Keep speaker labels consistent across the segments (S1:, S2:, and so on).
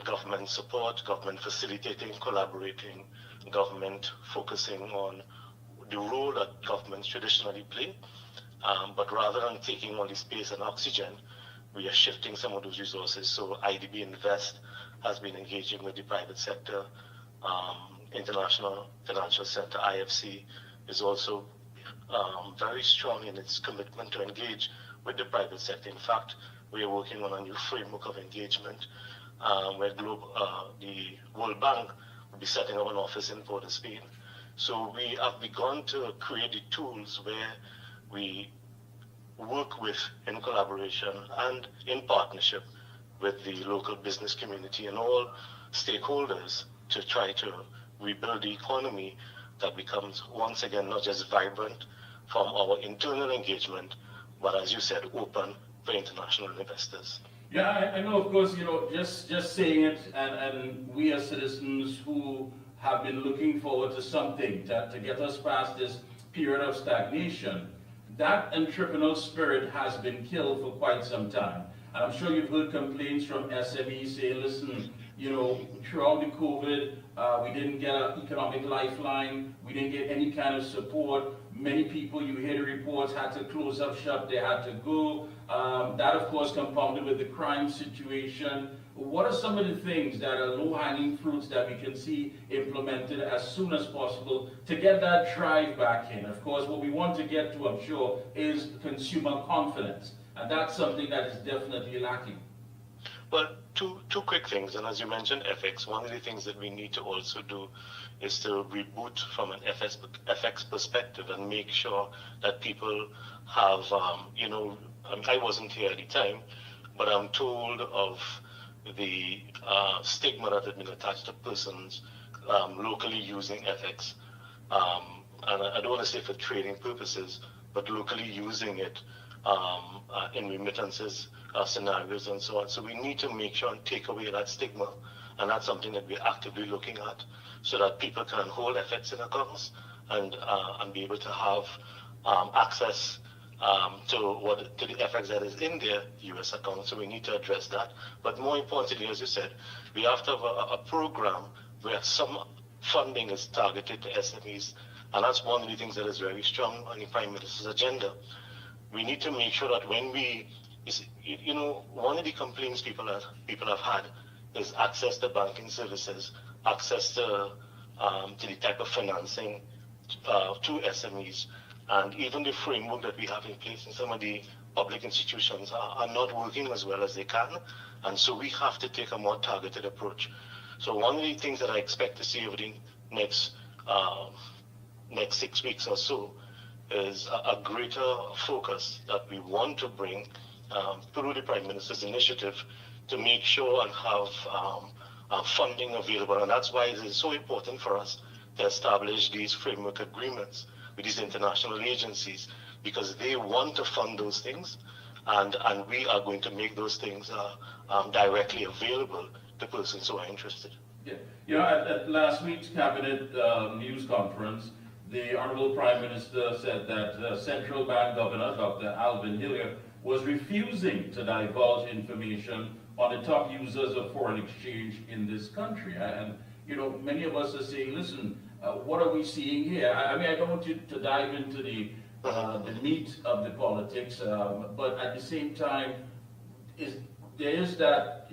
S1: government support, government facilitating, collaborating, government focusing on the role that governments traditionally play. But rather than taking on the space and oxygen, we are shifting some of those resources. So IDB Invest has been engaging with the private sector. International Financial Center, IFC, is also very strong in its commitment to engage with the private sector. In fact, we are working on a new framework of engagement where the World Bank will be setting up an office in Port of Spain. So we have begun to create the tools where we work with, in collaboration and in partnership with the local business community and all stakeholders to try to rebuild the economy that becomes once again not just vibrant from our internal engagement, but as you said, open for international investors.
S2: Yeah, I know, of course, just saying it, and we as citizens who have been looking forward to something to get us past this period of stagnation, that entrepreneurial spirit has been killed for quite some time. And I'm sure you've heard complaints from SMEs saying, listen, throughout the COVID, we didn't get an economic lifeline, we didn't get any kind of support. Many people, you hear the reports, had to close up shop, they had to go. That, of course, compounded with the crime situation. What are some of the things that are low-hanging fruits that we can see implemented as soon as possible to get that drive back in? Of course, what we want to get to, I'm sure, is consumer confidence. And that's something that is definitely lacking.
S1: Well, two quick things. And as you mentioned, FX, one of the things that we need to also do is to reboot from an FX perspective and make sure that people have, I wasn't here at the time, but I'm told of the stigma that had been attached to persons locally using FX. And I don't want to say for trading purposes, but locally using it in remittances scenarios and so on. So we need to make sure and take away that stigma. And that's something that we're actively looking at so that people can hold FX in accounts and be able to have access to the FX that is in their US account. So we need to address that. But more importantly, as you said, we have to have a program where some funding is targeted to SMEs. And that's one of the things that is very strong on the Prime Minister's agenda. We need to make sure that when one of the complaints people have had is access to banking services, access to the type of financing to SMEs. And even the framework that we have in place in some of the public institutions are not working as well as they can. And so we have to take a more targeted approach. So one of the things that I expect to see over the next 6 weeks or so is a greater focus that we want to bring through the Prime Minister's initiative to make sure and have funding available. And that's why it is so important for us to establish these framework agreements with these international agencies, because they want to fund those things, and we are going to make those things directly available to persons who are interested.
S2: Yeah, at last week's cabinet news conference, the Honorable Prime Minister said that Central Bank Governor Dr. Alvin Hillier was refusing to divulge information on the top users of foreign exchange in this country. And many of us are saying, listen, what are we seeing here? I mean, I don't want you to dive into the meat of the politics, but at the same time, there is that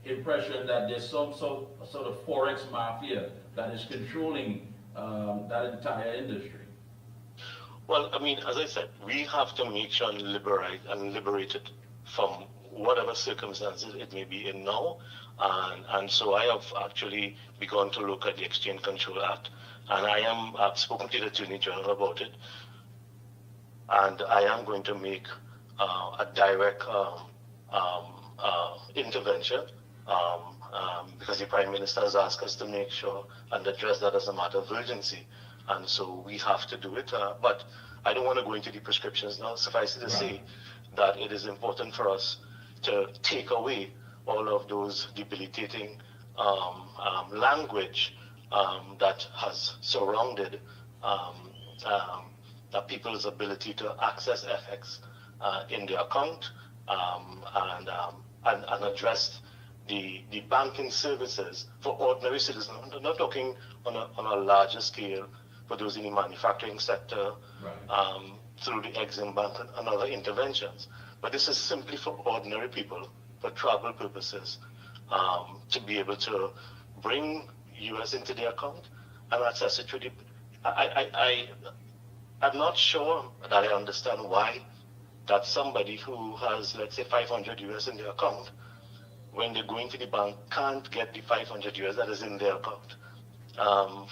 S2: impression that there's some sort of forex mafia that is controlling that entire industry.
S1: Well, I mean, as I said, we have to make sure and liberate it from whatever circumstances it may be in now. And so I have actually begun to look at the Exchange Control Act, and I've spoken to the Attorney General about it, and I am going to make a direct intervention because the Prime Minister has asked us to make sure and address that as a matter of urgency. And so we have to do it. But I don't want to go into the prescriptions now. Suffice it to say that it is important for us to take away all of those debilitating language that has surrounded people's ability to access FX in their account and address the banking services for ordinary citizens. I'm not talking on a larger scale for those in the manufacturing sector, through the Exim Bank and other interventions. But this is simply for ordinary people, for travel purposes, to be able to bring US into their account and access it through the. I'm not sure that I understand why that somebody who has, let's say, 500 US in their account, when they're going to the bank, can't get the 500 US that is in their account.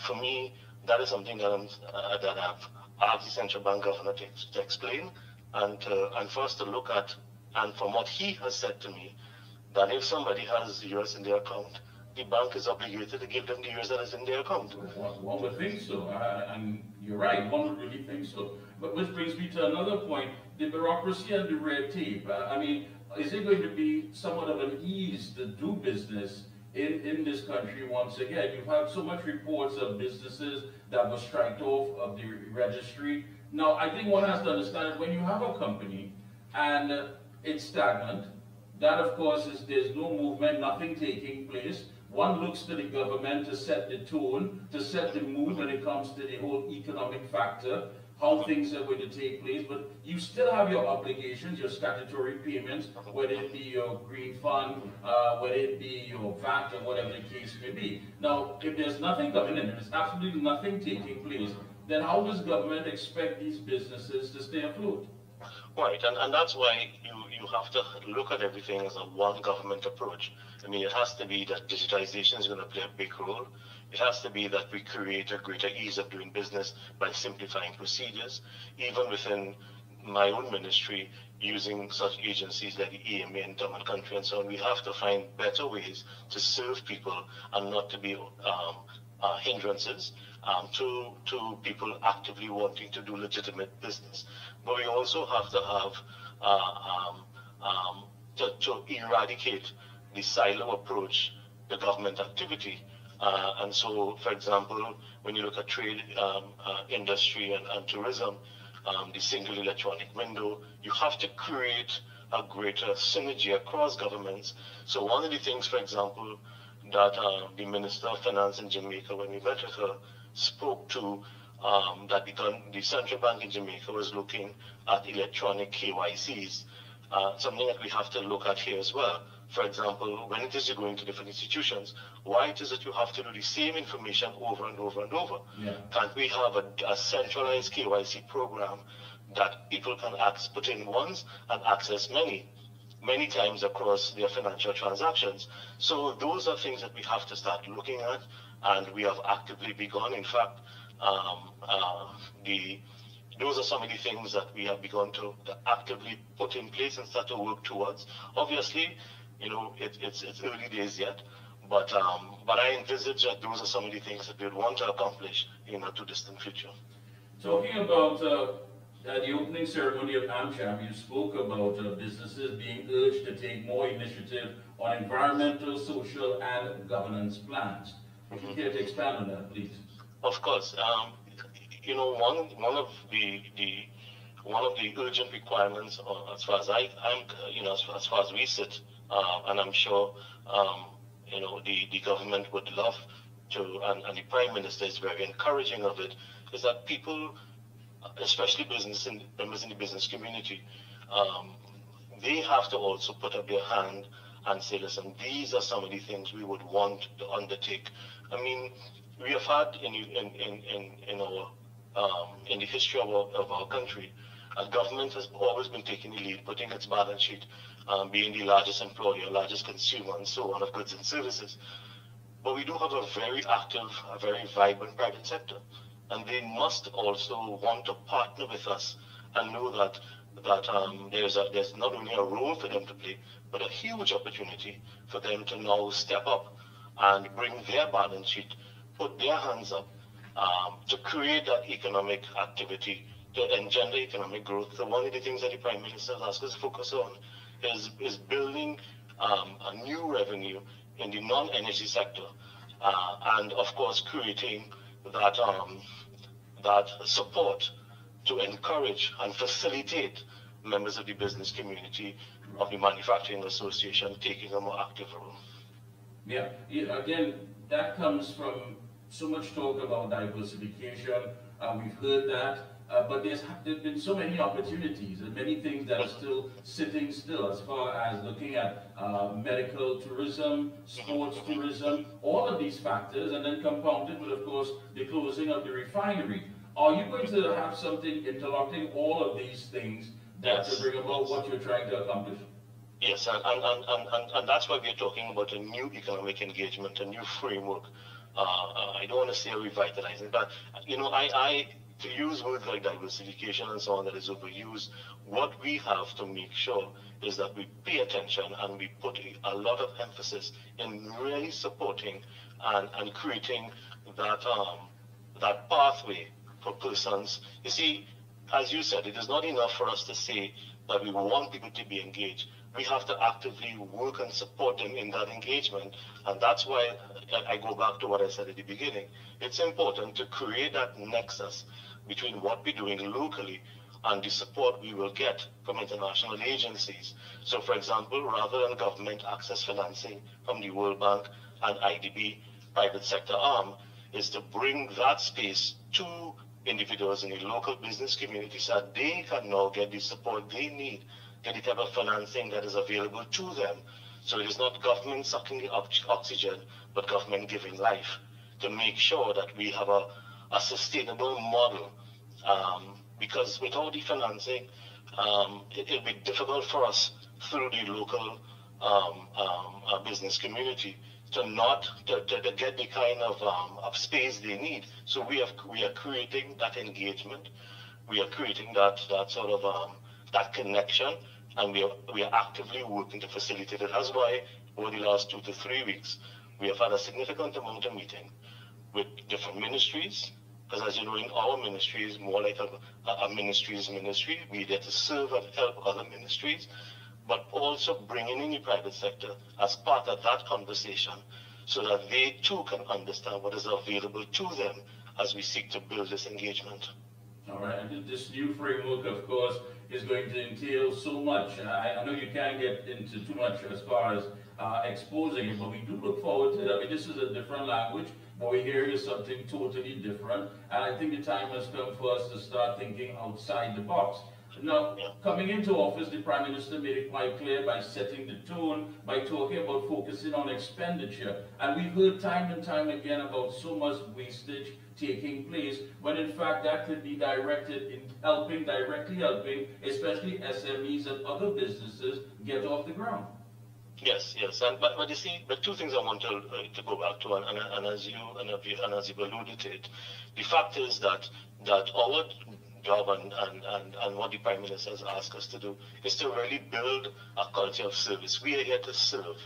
S1: For me, that is something that I've asked the central bank governor to explain and for us to look at. And from what he has said to me, that if somebody has US in their account, the bank is obligated to give them the US that is in their account.
S2: One would think so, and you're right, one would really think so. But which brings me to another point, the bureaucracy and the red tape. I mean, is it going to be somewhat of an ease to do business in this country once again? You've had so much reports of businesses that were striked off of the registry. Now, I think one has to understand that when you have a company and it's stagnant, that of course is there's no movement, nothing taking place. One looks to the government to set the tone, to set the mood when it comes to the whole economic factor, how things are going to take place, but you still have your obligations, your statutory payments, whether it be your green fund, whether it be your VAT, or whatever the case may be. Now, if there's nothing coming in, there's absolutely nothing taking place, then how does government expect these businesses to stay afloat?
S1: Right, and that's why you have to look at everything as a one government approach. I mean, it has to be that digitization is going to play a big role. It has to be that we create a greater ease of doing business by simplifying procedures, even within my own ministry, using such agencies like the EMA in Town and Country and so on. We have to find better ways to serve people and not to be hindrances to people actively wanting to do legitimate business. But we also have to have to eradicate the silo approach to government activity. And so, for example, when you look at trade, industry and tourism, the single electronic window, you have to create a greater synergy across governments. So one of the things, for example, that the Minister of Finance in Jamaica, when we met with her, spoke to, that the central bank in Jamaica was looking at electronic KYCs, something that we have to look at here as well. For example, when it is you're going to different institutions, why it is that you have to do the same information over and over and over?
S2: Yeah.
S1: Can't we have a centralized KYC program that people can put in once and access many times across their financial transactions? So those are things that we have to start looking at, and we have actively begun. In fact, those are some of the things that we have begun to actively put in place and start to work towards. Obviously, it's early days yet, but I envisage that those are some of the things that we would want to accomplish in a too distant future.
S2: Talking about at the opening ceremony of AmCham, you spoke about businesses being urged to take more initiative on environmental, social, and governance plans. If you care to expand on that, please.
S1: Of course. One of the urgent requirements, as far as as far as we sit, and I'm sure the government would love to, and the Prime Minister is very encouraging of it, is that people, especially members in the business community, they have to also put up their hand and say, listen, these are some of the things we would want to undertake. I mean, we have had in the history of our country, government has always been taking the lead, putting its balance sheet, being the largest employer, largest consumer, and so on of goods and services. But we do have a very active, a very vibrant private sector, and they must also want to partner with us and know that there's not only a role for them to play, but a huge opportunity for them to now step up and bring their balance sheet, put their hands up, to create that economic activity, to engender economic growth. So one of the things that the Prime Minister has asked us to focus on is building a new revenue in the non-energy sector, and of course creating that support to encourage and facilitate members of the business community, of the manufacturing association, taking a more active role.
S2: Yeah, again, that comes from so much talk about diversification. We've heard that, but there's been so many opportunities and many things that are still sitting still as far as looking at medical tourism, sports tourism, all of these factors, and then compounded with, of course, the closing of the refinery. Are you going to have something interlocking all of these things that to
S1: Yes,
S2: bring about
S1: yes.
S2: what you're trying to accomplish?
S1: Yes, and that's why we're talking about a new economic engagement, a new framework. I don't want to say revitalizing, but to use words like diversification and so on that is overused. What we have to make sure is that we pay attention and we put a lot of emphasis in really supporting and creating that pathway for persons. You see, as you said, it is not enough for us to say that we want people to be engaged. We have to actively work and support them in that engagement. And that's why I go back to what I said at the beginning. It's important to create that nexus between what we're doing locally and the support we will get from international agencies. So, for example, rather than government access financing from the World Bank and IDB private sector arm, is to bring that space to individuals in the local business community so that they can now get the support they need, get the type of financing that is available to them. So it is not government sucking the oxygen, but government giving life to make sure that we have a sustainable model. Because without the financing, it'll be difficult for us through the local business community to get the kind of space they need. So we are creating that engagement, we are creating that sort of that connection, and we are actively working to facilitate it. That's why over the last 2 to 3 weeks we have had a significant amount of meeting with different ministries. Because as you know, in our ministry is more like a ministry's ministry. We're there to serve and help other ministries, but also bringing in the private sector as part of that conversation so that they too can understand what is available to them as we seek to build this engagement.
S2: All right, and this new framework, of course, is going to entail so much. I know you can't get into too much as far as exposing it, but we do look forward to it. I mean, this is a different language, but we're hearing something totally different, and I think the time has come for us to start thinking outside the box. Now,
S1: Yeah.
S2: coming into office, the Prime Minister made it quite clear by setting the tone, by talking about focusing on expenditure. And we've heard time and time again about so much wastage taking place, when in fact that could be directed in directly helping, especially SMEs and other businesses get off the ground.
S1: Yes, yes, and but you see, but two things I want to go back to, and as you've alluded to it, the fact is that our job and what the Prime Minister has asked us to do is to really build a culture of service. We are here to serve.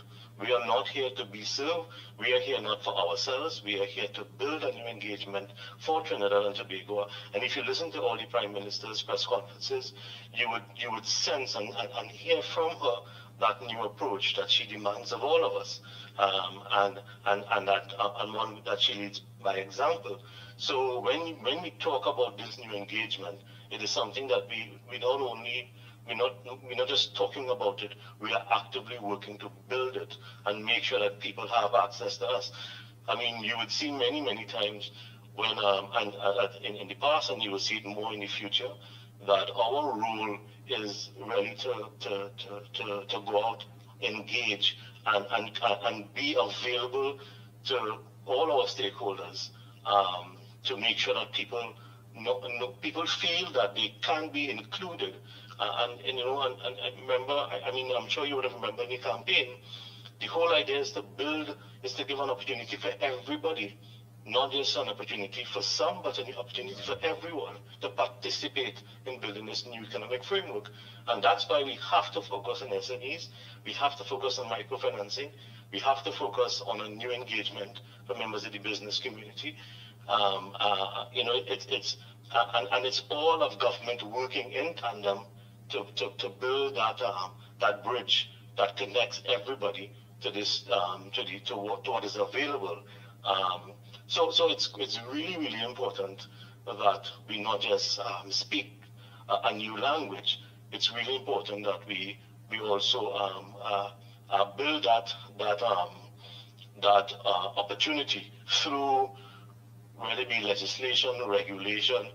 S1: We are not here to be served. We are here not for ourselves. We are here to build a new engagement for Trinidad and Tobago. And if you listen to all the Prime Minister's press conferences, you would sense and hear from her that new approach that she demands of all of us, and one that she leads by example. So when we talk about this new engagement, it is something that we not only we're not just talking about it, we are actively working to build it and make sure that people have access to us. I mean, you would see many times when in the past, and you will see it more in the future, that our role is really to go out, engage, and be available to all our stakeholders, to make sure that people feel that they can be included. And remember, I mean, I'm sure you would have remembered in the campaign, the whole idea is to give an opportunity for everybody, not just an opportunity for some, but an opportunity for everyone to participate in building this new economic framework. And that's why we have to focus on SMEs, we have to focus on microfinancing, we have to focus on a new engagement for members of the business community. It's all of government working in tandem to build that bridge that connects everybody to this to what is available. So it's really important that we not just speak a new language. It's really important that we also build that opportunity through whether it be legislation, regulation.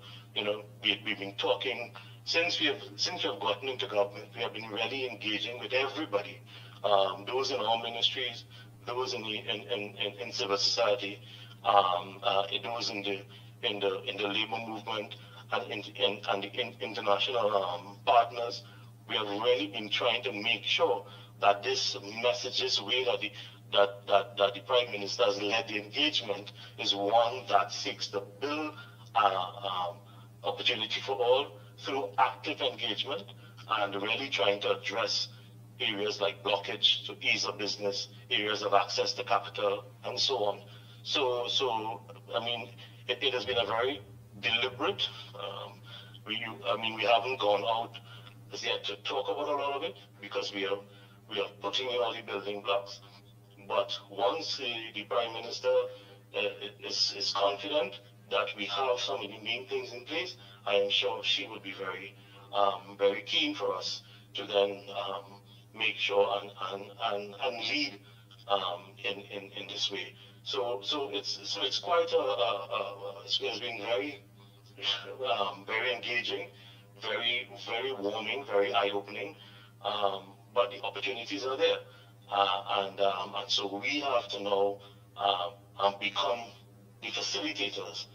S1: We've been talking since we have gotten into government. We have been really engaging with everybody, those in our ministries, those in civil society, those in the labor movement, and the international partners. We have really been trying to make sure that this message, this way that the Prime Minister has led the engagement, is one that seeks to build opportunity for all through active engagement, and really trying to address areas like blockage to ease of business, areas of access to capital, and so on. So I mean, it has been a very deliberate. We haven't gone out as yet to talk about a lot of it, because we are putting in all the building blocks. But once the Prime Minister is confident that we have some of the main things in place, I am sure she would be very keen for us to then make sure and lead in this way. So it's quite it's been very engaging, very warming, very eye opening. But the opportunities are there, and so we have to now become the facilitators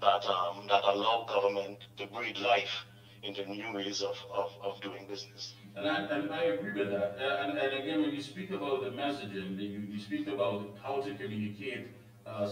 S1: that allow government to breathe life into new ways of doing business.
S2: And I agree with that. And again, when you speak about the messaging, you speak about how to communicate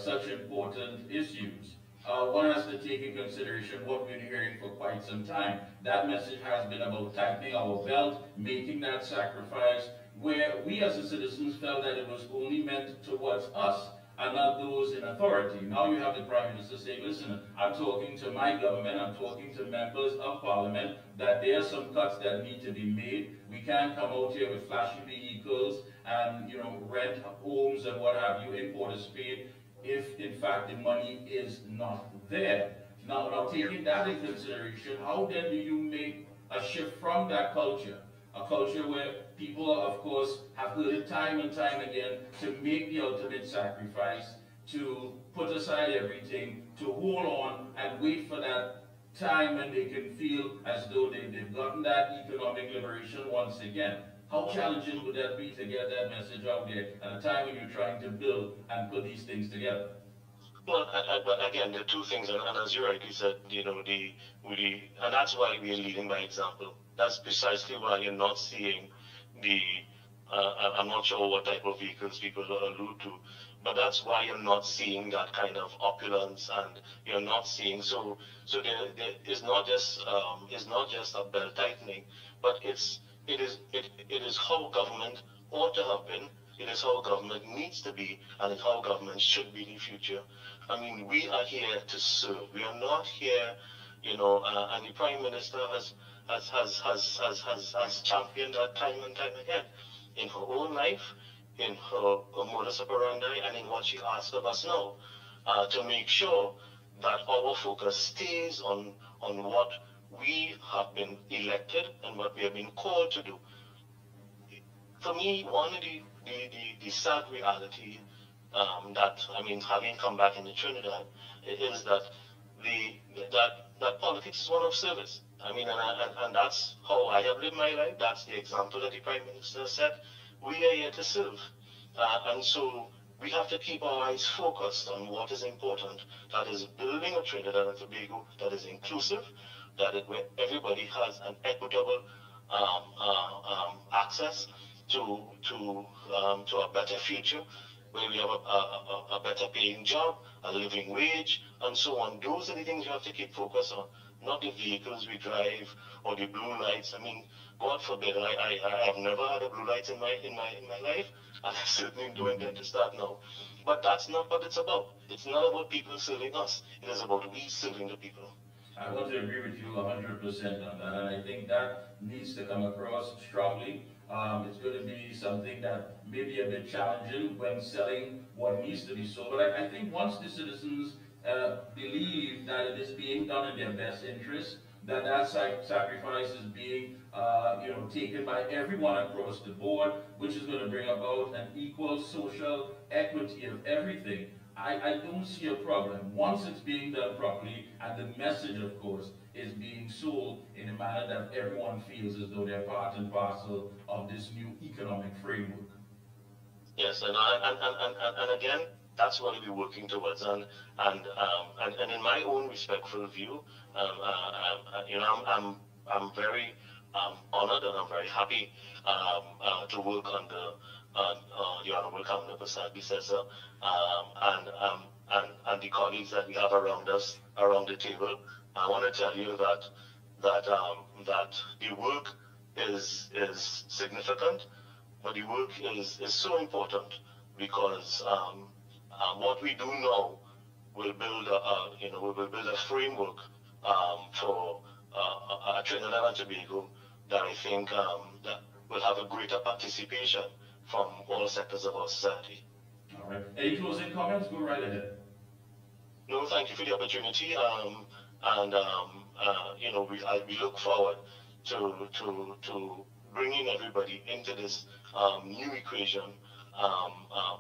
S2: such important issues. One has to take in consideration what we've been hearing for quite some time. That message has been about tightening our belt, making that sacrifice, where we as the citizens felt that it was only meant towards us and not those in authority. Now you have the Prime Minister saying, listen, I'm talking to my government, I'm talking to members of Parliament, that there are some cuts that need to be made. We can't come out here with flashy vehicles and rent homes and what have you in Port of Spain if in fact the money is not there. Now taking that in consideration, how then do you make a shift from that culture? A culture where people, of course, have heard it time and time again, to make the ultimate sacrifice, to put aside everything, to hold on and wait for that time when they can feel as though they've gotten that economic liberation once again. How challenging would that be to get that message out there at a time when you're trying to build and put these things together?
S1: Well, but again, there are two things, and as you rightly said, and that's why we are leading by example. That's precisely why you're not seeing the. I'm not sure what type of vehicles people allude to, but that's why you're not seeing that kind of opulence, and you're not seeing. So there is not just a belt tightening, but it is how government ought to have been. It is how government needs to be, and it's how government should be in the future. I mean, we are here to serve. We are not here, and the Prime Minister has championed that time and time again in her own life, in her modus operandi, and in what she asks of us now, to make sure that our focus stays on what we have been elected and what we have been called to do. For me, one of the sad reality, that, I mean, having come back into Trinidad, is that that politics is one of service. I mean, and that's how I have lived my life. That's the example that the Prime Minister set. We are here to serve, and so we have to keep our eyes focused on what is important. That is building a Trinidad and Tobago that is inclusive, where everybody has an equitable access to a better future, where we have a better paying job, a living wage, and so on. Those are the things you have to keep focus on, not the vehicles we drive or the blue lights. I mean, God forbid, I have never had a blue light in my life, and I certainly don't intend to start now. But that's not what it's about. It's not about people serving us. It is about we serving the people.
S2: I want to agree with you 100% on that, and I think that needs to come across strongly. It's going to be something that may be a bit challenging when selling what needs to be sold, but I think once the citizens believe that it is being done in their best interest, that sacrifice is being taken by everyone across the board, which is going to bring about an equal social equity of everything. I don't see a problem once it's being done properly, and the message, of course, is being sold in a manner that everyone feels as though they're part and parcel of this new economic framework.
S1: Yes, and again, that's what we're working towards. And in my own respectful view, I'm very honored and I'm very happy to work under the Honorable Kamala Prasad Bisesa and the colleagues that we have around us, around the table. I want to tell you that the work is significant, but the work is so important because what we do now will build a framework for Trinidad and Tobago that I think that will have a greater participation from all sectors of our society.
S2: All right. Any closing comments? Go right ahead.
S1: No, thank you for the opportunity. We look forward to bringing everybody into this new equation,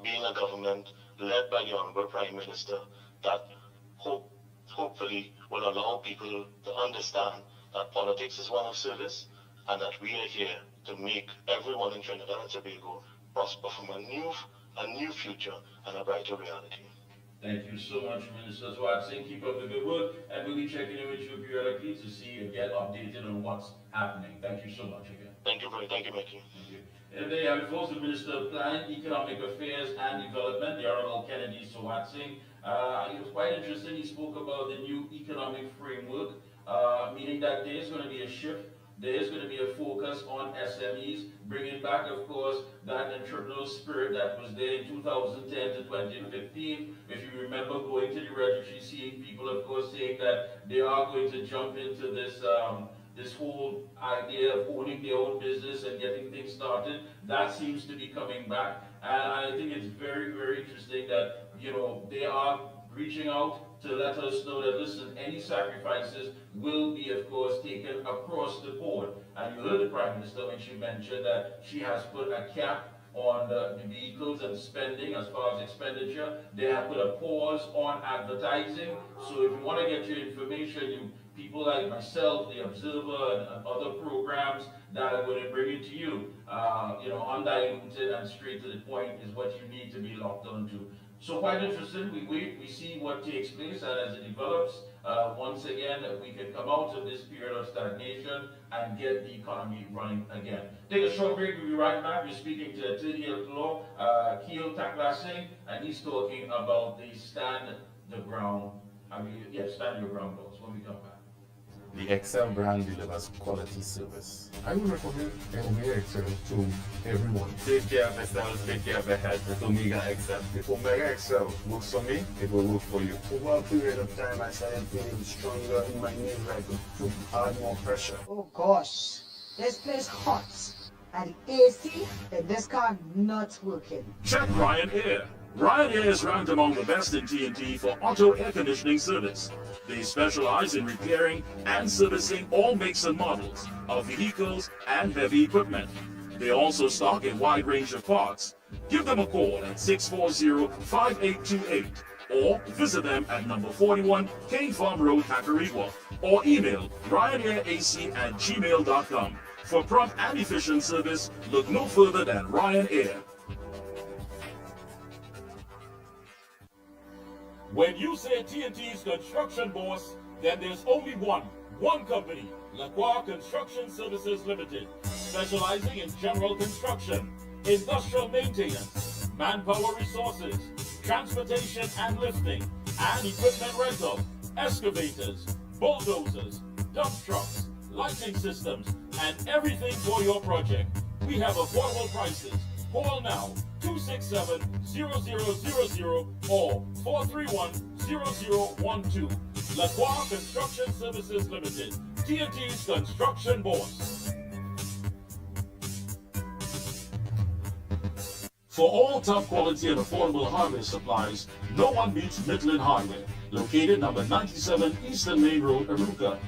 S1: being a government led by the Honorable Prime Minister that hopefully will allow people to understand that politics is one of service and that we are here to make everyone in Trinidad and Tobago prosper from a new future and a brighter reality.
S2: Thank you so much, Minister Watson. Keep up the good work, and we'll be checking in with you periodically to see and get updated on what's happening. Thank you so much again.
S1: Thank you, Mickie.
S2: Thank you. And they have folks, the Minister of Planning, Economic Affairs and Development, the Honorable Kennedy Swatsing. It was quite interesting. He spoke about the new economic framework, meaning that there is going to be a shift. There is going to be a focus on SMEs, bringing back, of course, that entrepreneurial spirit that was there in 2010 to 2015. If you remember going to the registry, seeing people, of course, saying that they are going to jump into this this whole idea of owning their own business and getting things started, that seems to be coming back. And I think it's very, very interesting that, they are reaching out to let us know that, listen, any sacrifices will be, of course, taken across the board. And you heard the Prime Minister when she mentioned that she has put a cap on the vehicles and spending as far as expenditure. They have put a pause on advertising. So if you want to get your information, people like myself, the Observer, and other programs that are going to bring it to you, undiluted and straight to the point is what you need to be locked onto. So quite interesting. We wait, we see what takes place, and as it develops, once again, we can come out of this period of stagnation and get the economy running again. Take a short break. We'll be right back. We're speaking to attorney at law, Keel Taklasing, and he's talking about the stand your ground laws when we come back.
S3: The Excel brand delivers quality service.
S4: I would recommend Omega Excel to everyone.
S3: Take care of yourself, take care of your health with Omega Excel.
S4: If Omega Excel works for me, it will work for you.
S5: Over a period of time, I started feeling stronger in my knees, like to add more pressure.
S6: Oh gosh, this place hot. And the AC in this car not working.
S7: Check Ryan Air. Ryan Air is ranked among the best in TNT for auto air conditioning service. They specialize in repairing and servicing all makes and models of vehicles and heavy equipment. They also stock a wide range of parts. Give them a call at 640-5828 or visit them at number 41 Cane Farm Road, Tacarigua, or email ryanairac@gmail.com. For prompt and efficient service, look no further than Ryan Air. When you say TNT's construction boss, then there's only one company, Lacroix Construction Services Limited, specializing in general construction, industrial maintenance, manpower resources, transportation and lifting, and equipment rental, excavators, bulldozers, dump trucks, lighting systems, and everything for your project. We have affordable prices. Call now 267-0000 or 431-0012. Lacroix Construction Services Limited, TNT's construction boss. For all top quality and affordable hardware supplies, no one beats Midland Hardware, located number 97 Eastern Main Road, Aruca.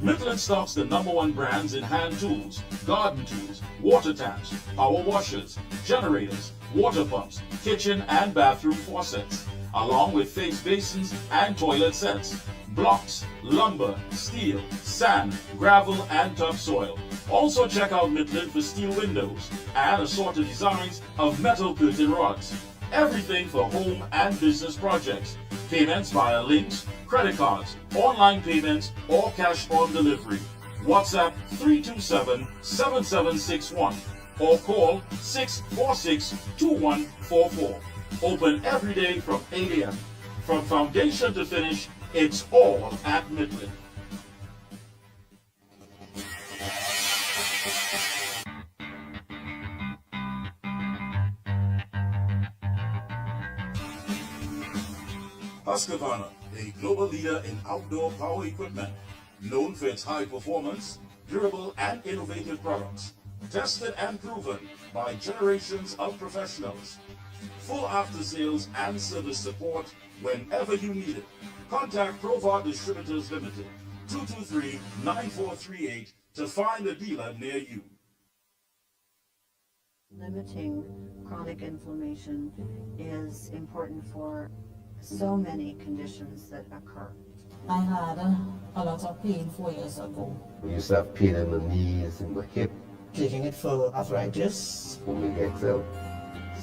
S7: Midland stocks the #1 brands in hand tools, garden tools, water taps, power washers, generators, water pumps, kitchen and bathroom faucets, along with face basins and toilet sets, blocks, lumber, steel, sand, gravel, and topsoil. Also check out Midland for steel windows and assorted designs of metal curtain rods. Everything for home and business projects. Payments via links, credit cards, online payments, or cash on delivery. WhatsApp 327-7761 or call 646-2144. Open every day from 8 a.m. From foundation to finish, it's all at Midland. Husqvarna, a global leader in outdoor power equipment, known for its high performance, durable and innovative products, tested and proven by generations of professionals. Full after-sales and service support whenever you need it. Contact Provar Distributors Limited, 223-9438 to find a dealer near you.
S6: Limiting chronic inflammation is important for so many conditions that occur.
S8: I had a lot of pain 4 years ago.
S9: I used to have pain in my knees and my hip.
S10: Taking it for arthritis.
S9: Omega XL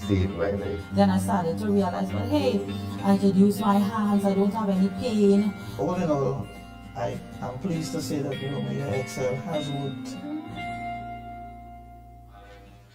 S9: saved my life.
S8: Then I started to realize, well, hey, I could use my hands, I don't have any pain.
S10: All in all, I am pleased to say that the Omega XL has worked.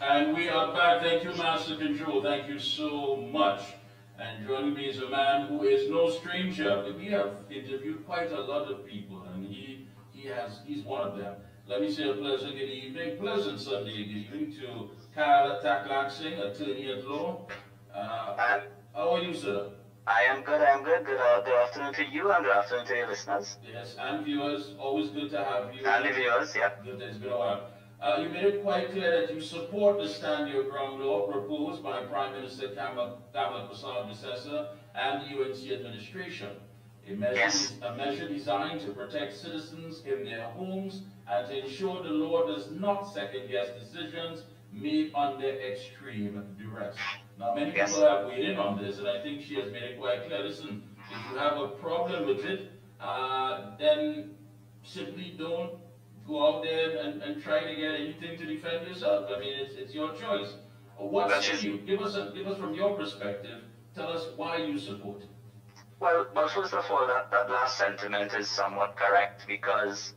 S2: And we are back. Thank you, Master Control. Thank you so much. And joining me is a man who is no stranger. We have interviewed quite a lot of people, and he's one of them. Let me say a pleasant good evening, pleasant Sunday good evening to Kyle Taklaxing, attorney at law. How are you, sir?
S11: I am good. Good afternoon to you and good afternoon to your listeners.
S2: Yes, and viewers, always good to have you.
S11: And the viewers, yeah.
S2: Good, it's been a while. You made it quite clear that you support the Stand Your Ground law proposed by Prime Minister Kamal Prasad Dessessa and the UNC administration. A measure designed to protect citizens in their homes and to ensure the law does not second-guess decisions made under extreme duress. Now, many people have weighed in on this, and I think she has made it quite clear. Listen, if you have a problem with it, then simply don't go out there and try to get anything to defend yourself. I mean, it's your choice. What say you? Give us from your perspective. Tell us why you support it.
S11: Well, first of all, that last sentiment is somewhat correct, because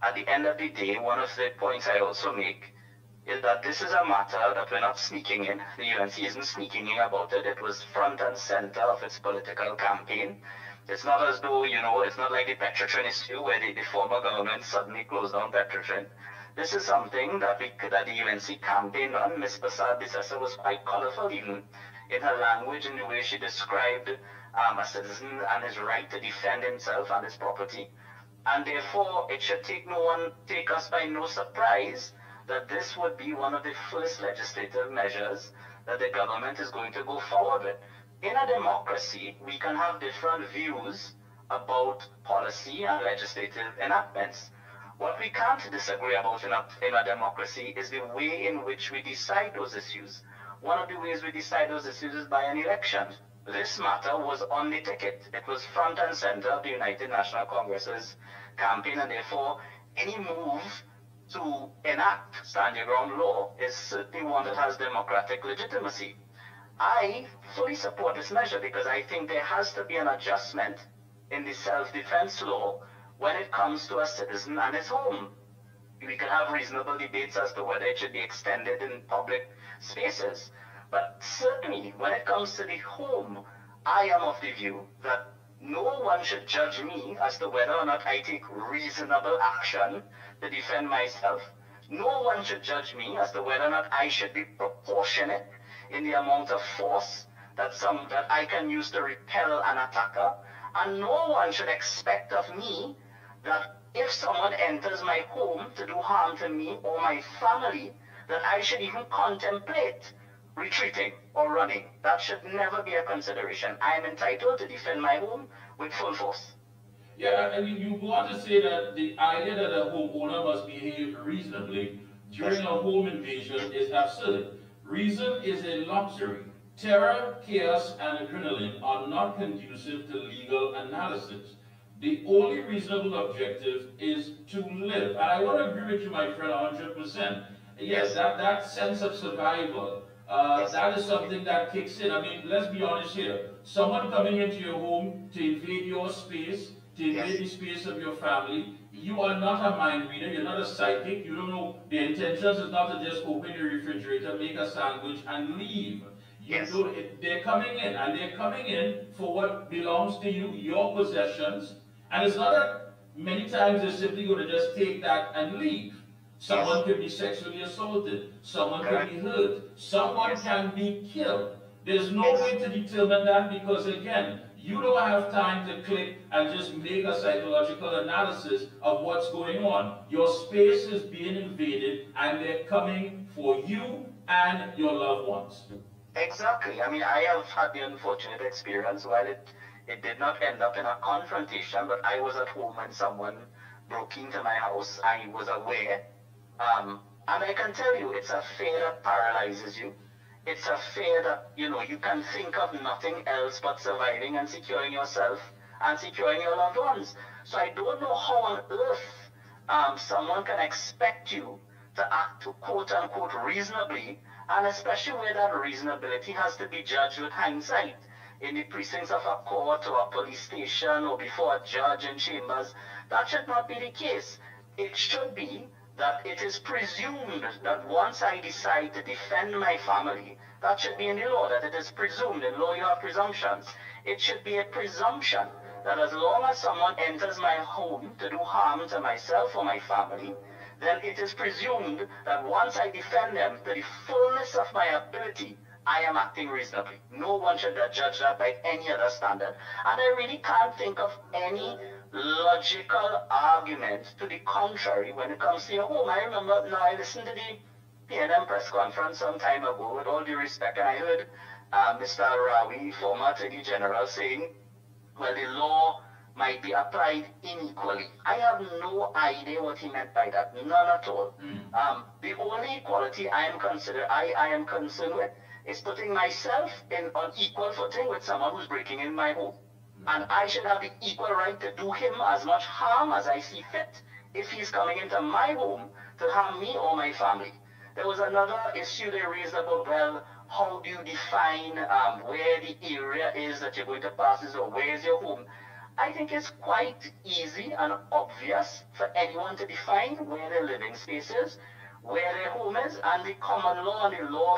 S11: at the end of the day, one of the points I also make is that this is a matter that we're not sneaking in. The UNC isn't sneaking in about it. It was front and center of its political campaign. It's not as though, it's not like the Petrotrin issue where the former government suddenly closed down Petrotrin. This is something that the UNC campaigned on. Ms. Prasad Dessessa was quite colorful even in her language, in the way she described a citizen and his right to defend himself and his property. And therefore, it should take us by no surprise that this would be one of the first legislative measures that the government is going to go forward with. In a democracy, we can have different views about policy and legislative enactments. What we can't disagree about in a democracy is the way in which we decide those issues. One of the ways we decide those issues is by an election. This matter was on the ticket. It was front and center of the United National Congress's campaign, and therefore any move to enact Stand Your Ground law is certainly one that has democratic legitimacy. I fully support this measure because I think there has to be an adjustment in the self-defense law when it comes to a citizen and his home. We can have reasonable debates as to whether it should be extended in public spaces. But certainly, when it comes to the home, I am of the view that no one should judge me as to whether or not I take reasonable action to defend myself. No one should judge me as to whether or not I should be proportionate in the amount of force that I can use to repel an attacker. And no one should expect of me that if someone enters my home to do harm to me or my family, that I should even contemplate retreating or running. That should never be a consideration. I am entitled to defend my home with full force.
S2: Yeah, and you go on to say that the idea that a homeowner must behave reasonably during a home invasion is absurd. Reason is a luxury. Terror, chaos, and adrenaline are not conducive to legal analysis. The only reasonable objective is to live. And I want to agree with you, my friend, 100%. Yes, that sense of survival, that is something that kicks in. I mean, let's be honest here. Someone coming into your home to invade your space, to invade the space of your family, you are not a mind reader, you're not a psychic, you don't know, the intentions is not to just open your refrigerator, make a sandwich, and leave. They're coming in, and they're coming in for what belongs to you, your possessions, and it's not that many times they're simply going to just take that and leave. Someone could be sexually assaulted, someone could be hurt, someone can be killed. There's no way to determine that because, again, you don't have time to click and just make a psychological analysis of what's going on. Your space is being invaded and they're coming for you and your loved ones.
S11: Exactly. I mean, I have had the unfortunate experience. While it did not end up in a confrontation, but I was at home and someone broke into my house. I was aware. And I can tell you, it's a fear that paralyzes you. It's a fear that, you know, you can think of nothing else but surviving and securing yourself and securing your loved ones. So I don't know how on earth someone can expect you to act, quote unquote, reasonably, and especially where that reasonability has to be judged with hindsight in the precincts of a court or a police station or before a judge in chambers. That should not be the case. It should be that it is presumed that once I decide to defend my family, that should be in the law, that it is presumed. In law you have presumptions. It should be a presumption that as long as someone enters my home to do harm to myself or my family, then it is presumed that once I defend them to the fullness of my ability, I am acting reasonably. No one should judge that by any other standard. And I really can't think of any logical argument to the contrary when it comes to your home. I remember, now I listened to the PNM press conference some time ago, with all due respect, and I heard Mr. Rawi, former Attorney General, saying, well, the law might be applied unequally. I have no idea what he meant by that, none at all. The only equality I am concerned with is putting myself on equal footing with someone who's breaking in my home. And I should have the equal right to do him as much harm as I see fit if he's coming into my home to harm me or my family. There was another issue they raised about, well, how do you define where the area is that you're going to pass this, or where is your home? I think it's quite easy and obvious for anyone to define where their living space is, where their home is, and the common law and the law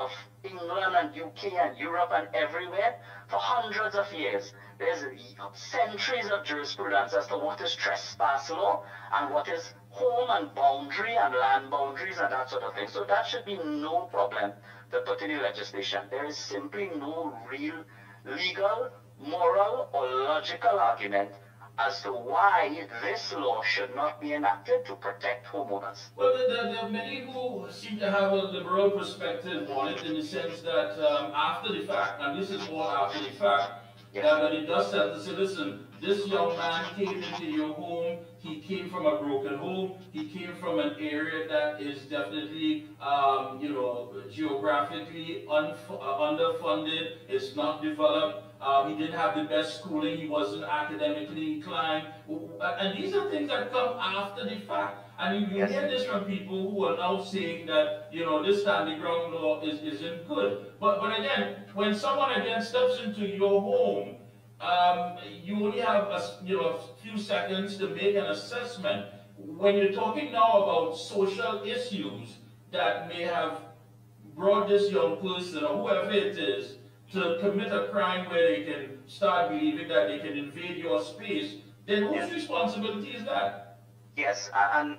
S11: of England and UK and Europe and everywhere for hundreds of years. There's centuries of jurisprudence as to what is trespass law and what is home and boundary and land boundaries and that sort of thing. So that should be no problem to put in the legislation. There is simply no real legal, moral, or logical argument as to why this law should not be enacted to protect homeowners.
S2: Well, there are many who seem to have a liberal perspective on it, in the sense that after the fact, and this is all after the fact, that when it does set to say, listen, this young man came into your home, he came from a broken home, he came from an area that is definitely, geographically underfunded, it's not developed, he didn't have the best schooling, he wasn't academically inclined, and these are things that come after the fact. And you hear this from people who are now saying that, this standing ground law isn't good. But again, when someone again steps into your home, you only have a few seconds to make an assessment. When you're talking now about social issues that may have brought this young person or whoever it is to commit a crime where they can start believing that they can invade your space, then whose responsibility is that?
S11: Yes, and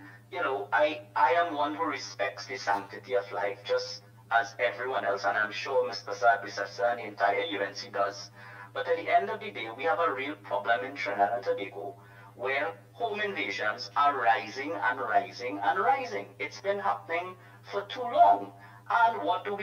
S11: I am one who respects the sanctity of life just as everyone else, and I'm sure Mr. Sadbisasa and the entire UNC does. But at the end of the day, we have a real problem in Trinidad and Tobago where home invasions are rising and rising and rising. It's been happening for too long. And what do?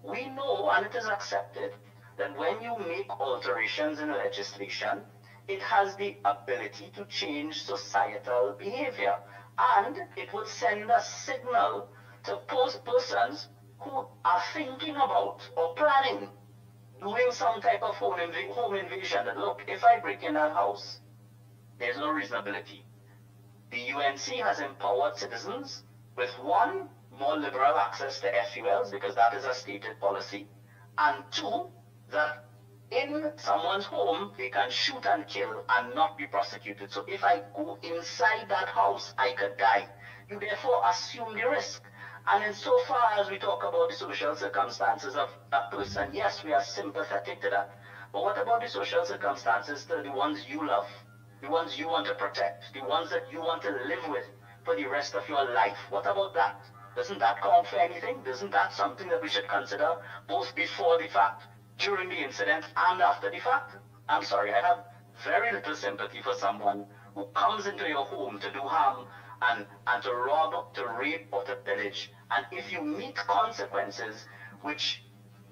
S11: We know, and it is accepted, that when you make alterations in legislation, it has the ability to change societal behavior. And it would send a signal to persons who are thinking about or planning doing some type of home invasion that, look, if I break in that house, there's no reasonability. The UNC has empowered citizens with one, more liberal access to FULs because that is a stated policy, and two, that in someone's home they can shoot and kill and not be prosecuted. So if I go inside that house, I could die. You therefore assume the risk. And insofar as we talk about the social circumstances of a person, yes, we are sympathetic to that. But what about the social circumstances to the ones you love? The ones you want to protect, the ones that you want to live with for the rest of your life. What about that? Doesn't that count for anything? Isn't that something that we should consider both before the fact, during the incident, and after the fact? I'm sorry, I have very little sympathy for someone who comes into your home to do harm and to rob, to rape, or to pillage. And if you meet consequences which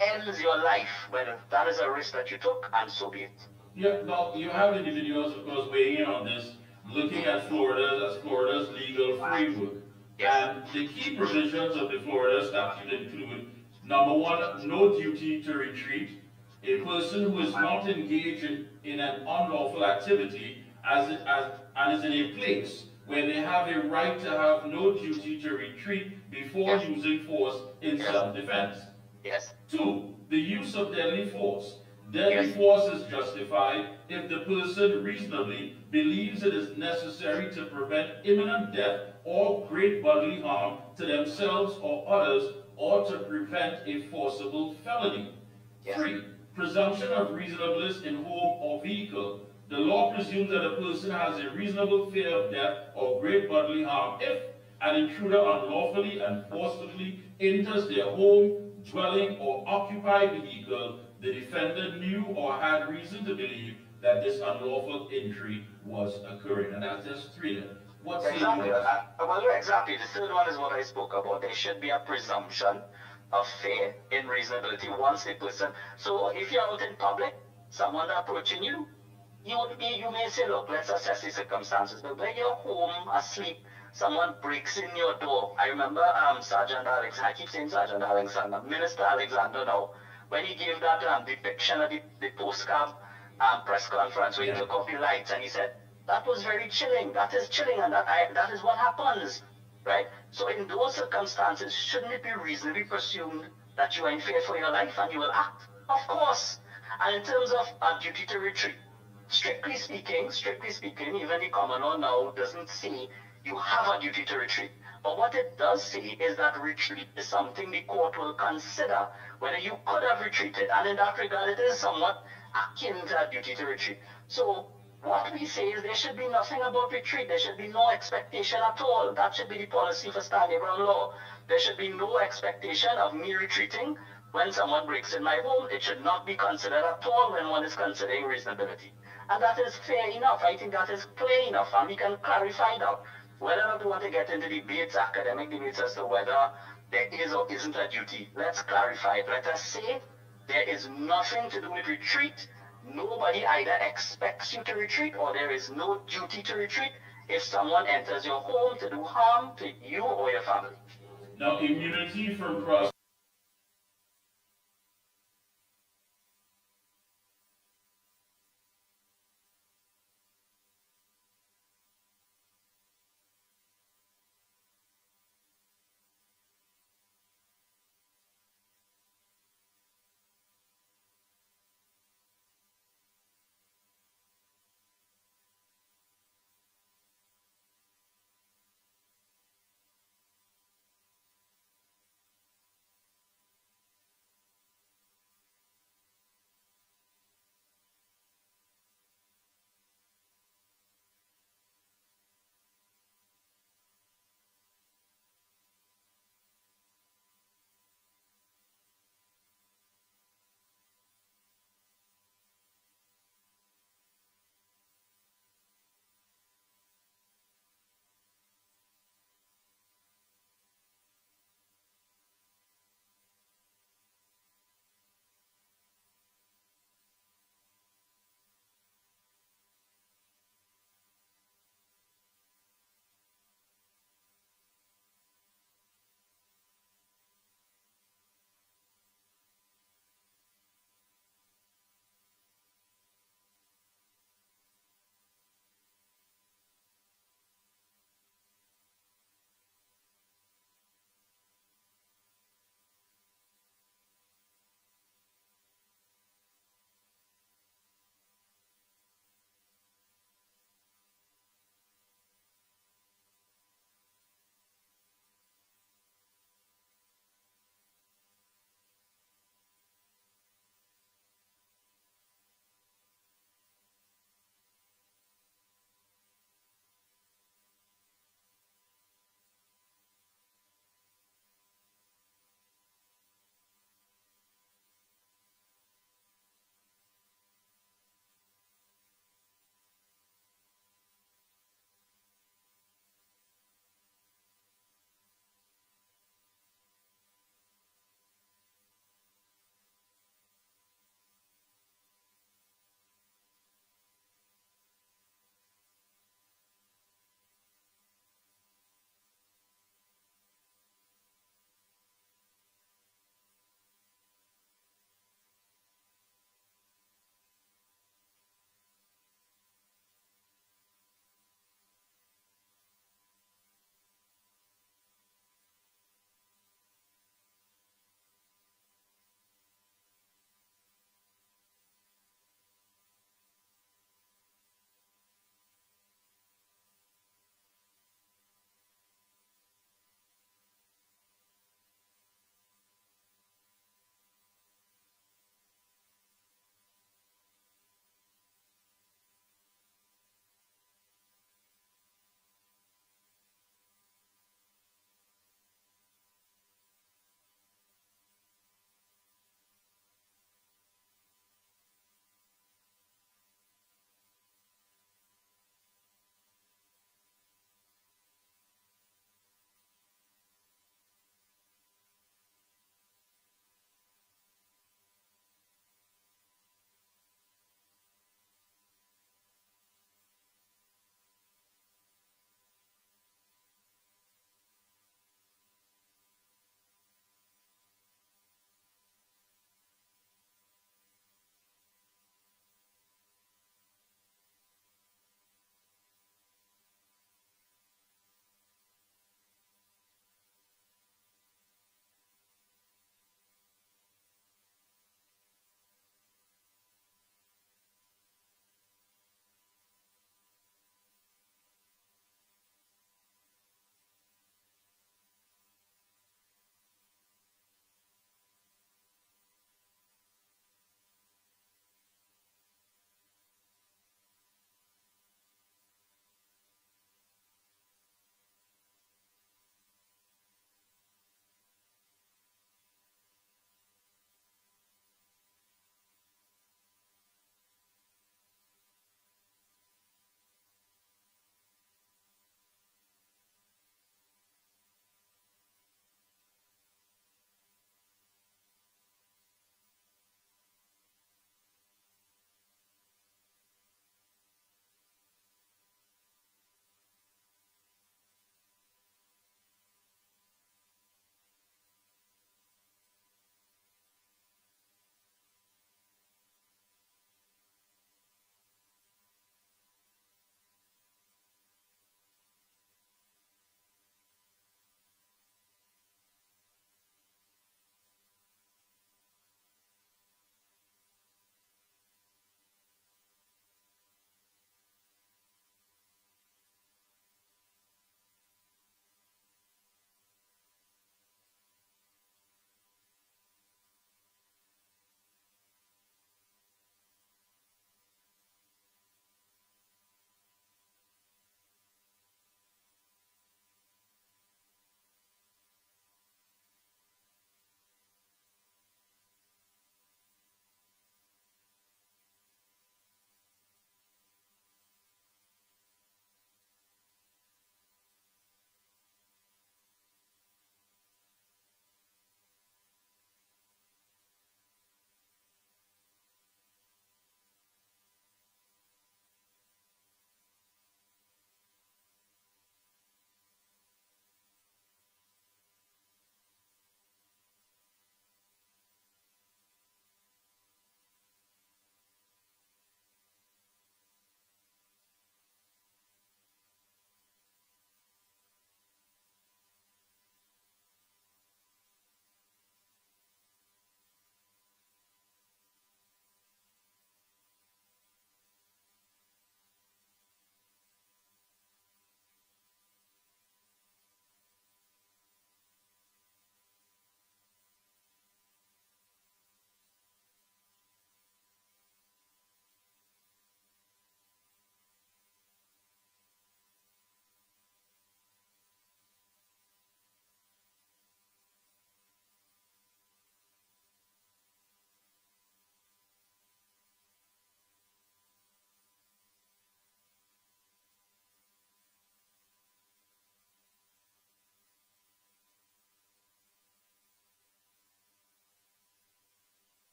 S11: ends your life, well, that is a risk that you took, and so be it.
S2: Yeah, well, you have individuals, of course, weighing in on this, looking at Florida's legal framework. And the key provisions of the Florida statute include, number one, no duty to retreat. A person who is not engaged in an unlawful activity and is in a place where they have a right to have no duty to retreat before using force in self-defense.
S11: Yes.
S2: Two, the use of deadly force. Deadly force is justified if the person reasonably believes it is necessary to prevent imminent death or great bodily harm to themselves or others, or to prevent a forcible felony. Three, presumption of reasonableness in home or vehicle. The law presumes that a person has a reasonable fear of death or great bodily harm if an intruder unlawfully and forcibly enters their home, dwelling, or occupied vehicle. The defendant knew or had reason to believe that this unlawful entry was occurring. And that's just three. What's
S11: exactly? Exactly. The third one is what I spoke about. There should be a presumption of fear in reasonability once a person. So if you're out in public, someone approaching you, you may say, look, let's assess the circumstances. But when you're home asleep, someone breaks in your door. I remember Sergeant Alexander, I keep saying Sergeant Alexander, Minister Alexander now, when he gave that depiction of the postcard press conference where he took off the lights and he said, that was very chilling. That is chilling, and that is what happens, right? So in those circumstances, shouldn't it be reasonably presumed that you are in fear for your life and you will act? Of course. And in terms of a duty to retreat, strictly speaking, even the common law now doesn't say you have a duty to retreat. But what it does say is that retreat is something the court will consider whether you could have retreated. And in that regard, it is somewhat akin to a duty to retreat. So what we say is there should be nothing about retreat. There should be no expectation at all. That should be the policy for standing ground law. There should be no expectation of me retreating when someone breaks in my home. It should not be considered at all when one is considering reasonability. And that is fair enough. I think that is clear enough, and we can clarify that. Whether or not we want to get into debates, academic debates as to whether there is or isn't a duty, let's clarify it. Let us say there is nothing to do with retreat. Nobody either expects you to retreat or there is no duty to retreat if someone enters your home to do harm to you or your family.
S2: Now, immunity from cross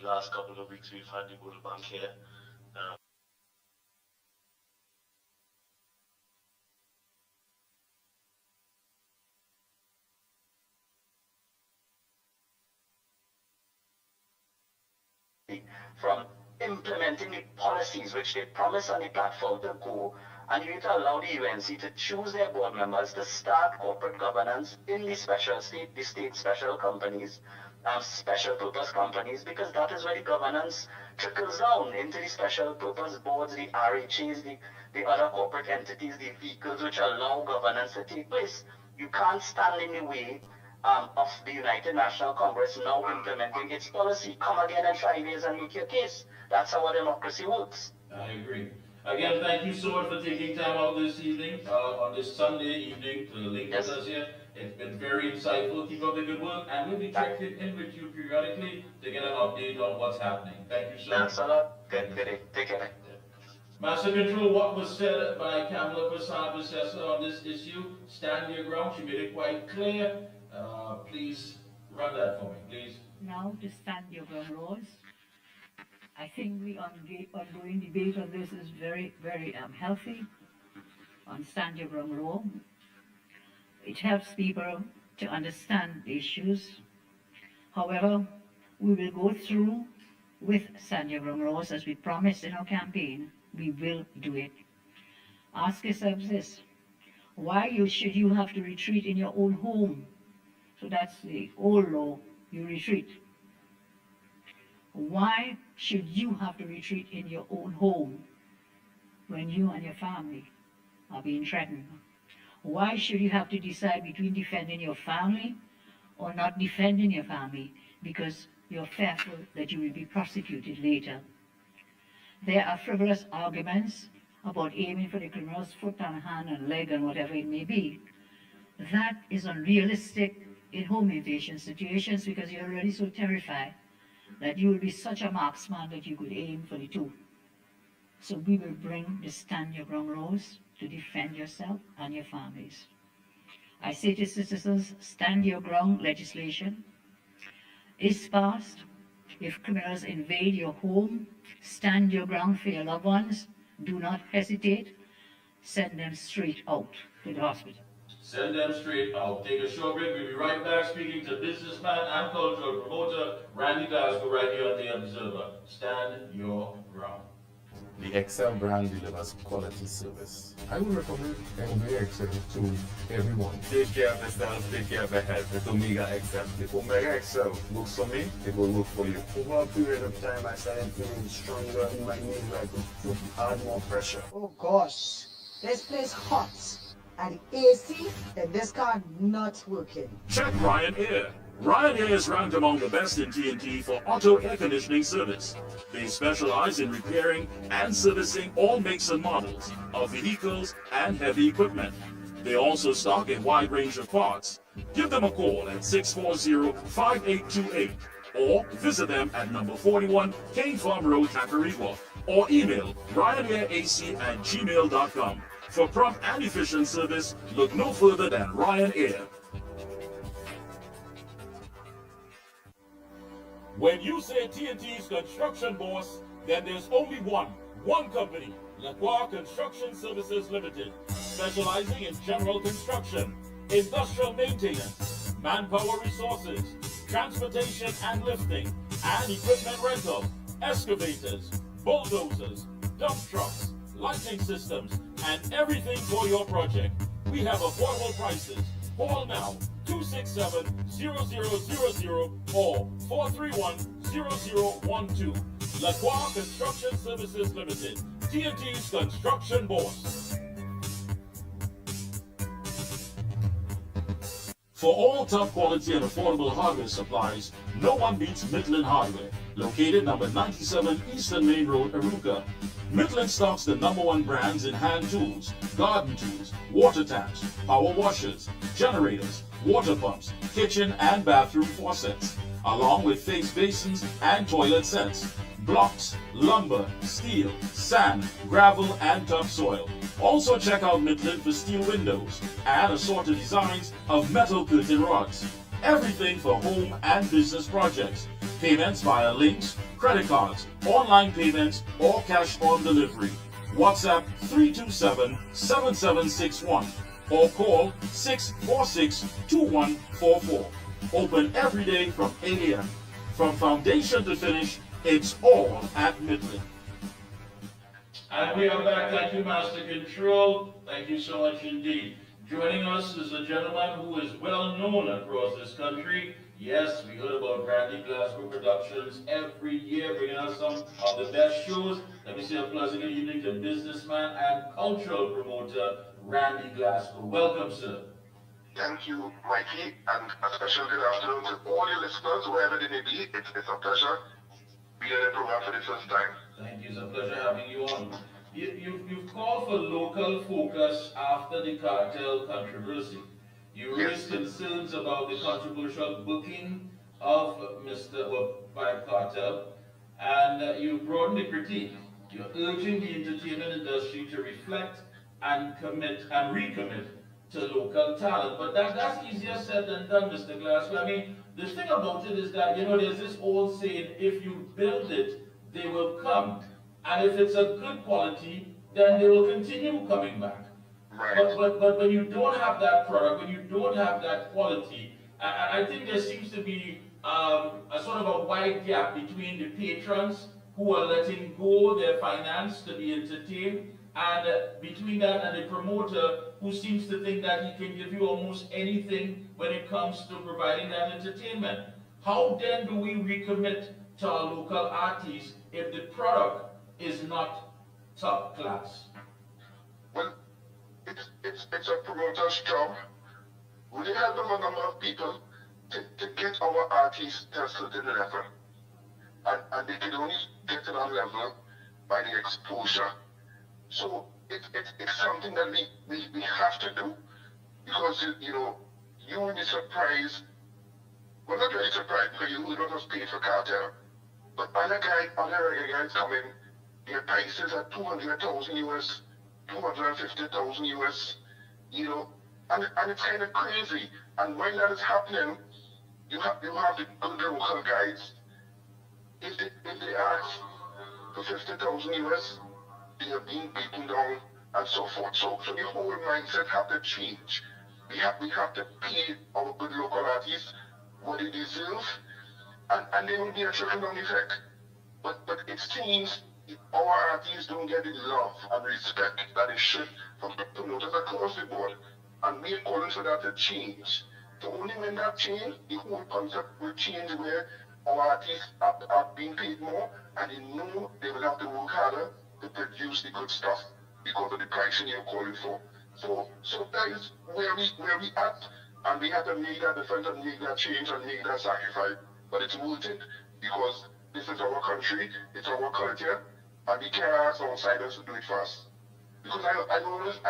S1: last couple of weeks we've had the World Bank here.
S11: From implementing the policies which they promise on the platform to go, and you need to allow the UNC to choose their board members to start corporate governance in the state special companies, special purpose companies, because that is where the governance trickles down into the special purpose boards, the RHAs, the other corporate entities, the vehicles which allow governance to take place. You can't stand in the way of the United National Congress now implementing its policy. Come again in 5 years and make your case. That's how a democracy works.
S2: I agree. Again, thank you so much for taking time out this evening, on this Sunday evening, to link with us here. It's been very insightful. Keep up the good work, and we'll be checking in with you periodically to get an update on what's happening. Thank you so much.
S11: Thanks a lot. Good day. Take care.
S2: Master Control, what was said by Kamala Prasad on this issue? Stand your ground. She made it quite clear. Please run that for me, please.
S12: Now to stand your ground laws. I think the ongoing debate on this is very, very healthy on stand your ground law. It helps people to understand the issues. However, we will go through with stand your ground laws as we promised in our campaign. We will do it. Ask yourselves this: why should you have to retreat in your own home? So that's the old law, you retreat. Why should you have to retreat in your own home when you and your family are being threatened? Why should you have to decide between defending your family or not defending your family because you're fearful that you will be prosecuted later? There are frivolous arguments about aiming for the criminal's foot and hand and leg and whatever it may be. That is unrealistic in home invasion situations because you're already so terrified that you will be such a marksman that you could aim for the two. So we will bring the stand your ground laws to defend yourself and your families. I say to citizens, stand your ground legislation is passed. If criminals invade your home, stand your ground for your loved ones. Do not hesitate. Send them straight out to the hospital.
S2: Send them straight out. Take a short break. We'll be right back speaking to businessman and cultural promoter Randy Glasgow right here on The Observer. Stand your ground.
S3: The Excel brand delivers quality service.
S4: I would recommend Omega Excel to everyone.
S13: Take care of yourself, take care of your health with Omega Excel. If Omega Excel works for me, it will work for you.
S5: Over a period of time, I started feeling stronger in my knees, like to add more pressure.
S10: Oh gosh, this place hot. And the AC, and this car not working.
S7: Check Ryan Air. Ryan Air is ranked among the best in TNT for auto air conditioning service. They specialize in repairing and servicing all makes and models of vehicles and heavy equipment. They also stock a wide range of parts. Give them a call at 640-5828 or visit them at number 41 Cane Farm Road, Tacarigua, or email ryanairac@gmail.com. For prompt and efficient service, look no further than Ryan Air. When you say TNT's construction boss, then there's only one company, Lacroix Construction Services Limited, specializing in general construction, industrial maintenance, manpower resources, transportation and lifting, and equipment rental, excavators, bulldozers, dump trucks, lighting systems, and everything for your project. We have affordable prices. Call now 267-0000 or 431-0012. Lacroix Construction Services Limited, TNT's construction boss. For all top quality and affordable hardware supplies, no one beats Midland Hardware, located number 97 Eastern Main Road, Aruca. Midland stocks the #1 brands in hand tools, garden tools, water taps, power washers, generators, water pumps, kitchen and bathroom faucets, along with face basins and toilet sets, blocks, lumber, steel, sand, gravel, and topsoil. Also check out Midland for steel windows and assorted designs of metal curtain rods. Everything for home and business projects. Payments via links, credit cards, online payments, or cash on delivery. WhatsApp 327-7761 or call 646-2144. Open every day from 8 a.m. From foundation to finish, it's all at Midland.
S2: And we are back. Thank you, Master Control. Thank you so much indeed. Joining us is a gentleman who is well known across this country. Yes, we heard about Randy Glasgow Productions every year, bringing us some of the best shows. Let me say a pleasant good evening to businessman and cultural promoter Randy Glasgow. Welcome, sir.
S14: Thank you, Mikey, and a special good afternoon to all your listeners, wherever they may be. It's a pleasure being in the program for the first time.
S2: Thank you. It's a pleasure having you on. You've called for local focus after the cartel controversy. You raised concerns about the controversial booking of Mr. Vibe Cartel, and you broadened the critique. You're urging the entertainment industry to reflect and commit and recommit to local talent. But that's easier said than done, Mr. Glasgow. I mean, the thing about it is that, there's this old saying, if you build it, they will come. And if it's a good quality, then they will continue coming back. Right. But when you don't have that product, when you don't have that quality, I think there seems to be a sort of a wide gap between the patrons who are letting go their finance to be entertained, and between that and the promoter who seems to think that he can give you almost anything when it comes to providing that entertainment. How then do we recommit to our local artists if the product is not top class?
S14: Well, it's a promoter's job. We help a number of people to get our artists to a certain level. And they can only get to that level by the exposure. So it's something that we have to do, because you will be surprised. Well, not really surprised, because you don't have paid for cartel. But other guys come in, their prices are 200,000 US, 250,000 US, and it's kind of crazy. And when that is happening, you have the good local guys. If they ask for 50,000 US, they are being beaten down and so forth. So the whole mindset have to change. We have to pay our good local artists what they deserve, and there will be a trickle-down effect. But it seems our artists don't get the love and respect that they should from promoters across the board. And we are calling for that to change. So only when that change, the whole concept will change, where our artists are being paid more, and they know they will have to work harder to produce the good stuff because of the pricing you're calling for. So that is where we at, and we have to make that difference and make that change and make that sacrifice. But it's worth it, because this is our country, it's our culture, and we can't ask outsiders to do it for us. Because I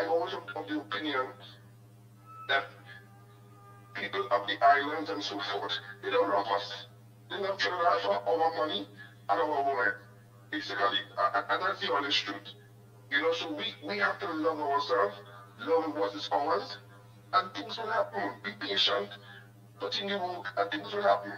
S14: always of the opinion that people of the islands and so forth, they don't love us. They love to rely for our money and our women, basically. And that's the honest truth. So we have to love ourselves, love what is ours, and things will happen. Be patient, put in the work, and things will happen.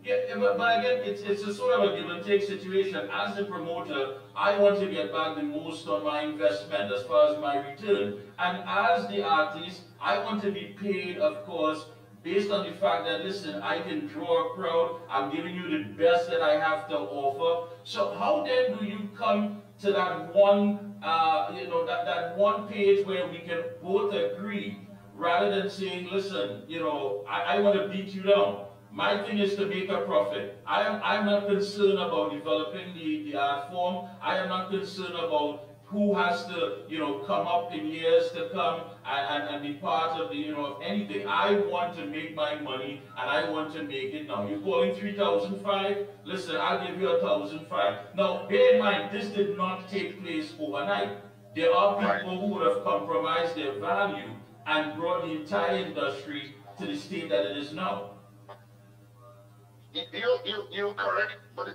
S2: Yeah, but again, it's a sort of a give and take situation. As the promoter, I want to get back the most on my investment as far as my return. And as the artist, I want to be paid, of course, based on the fact that, listen, I can draw a crowd, I'm giving you the best that I have to offer. So how then do you come to that one, that one page where we can both agree, rather than saying, listen, I want to beat you down. My thing is to make a profit. I'm not concerned about developing the art form. I am not concerned about who has to, come up in years to come and be part of of anything. I want to make my money, and I want to make it now. You're calling 3,005? Listen, I'll give you 1,005. Now, bear in mind, this did not take place overnight. There are people who would have compromised their value and brought the entire industry to the state that it is now.
S14: You're correct, but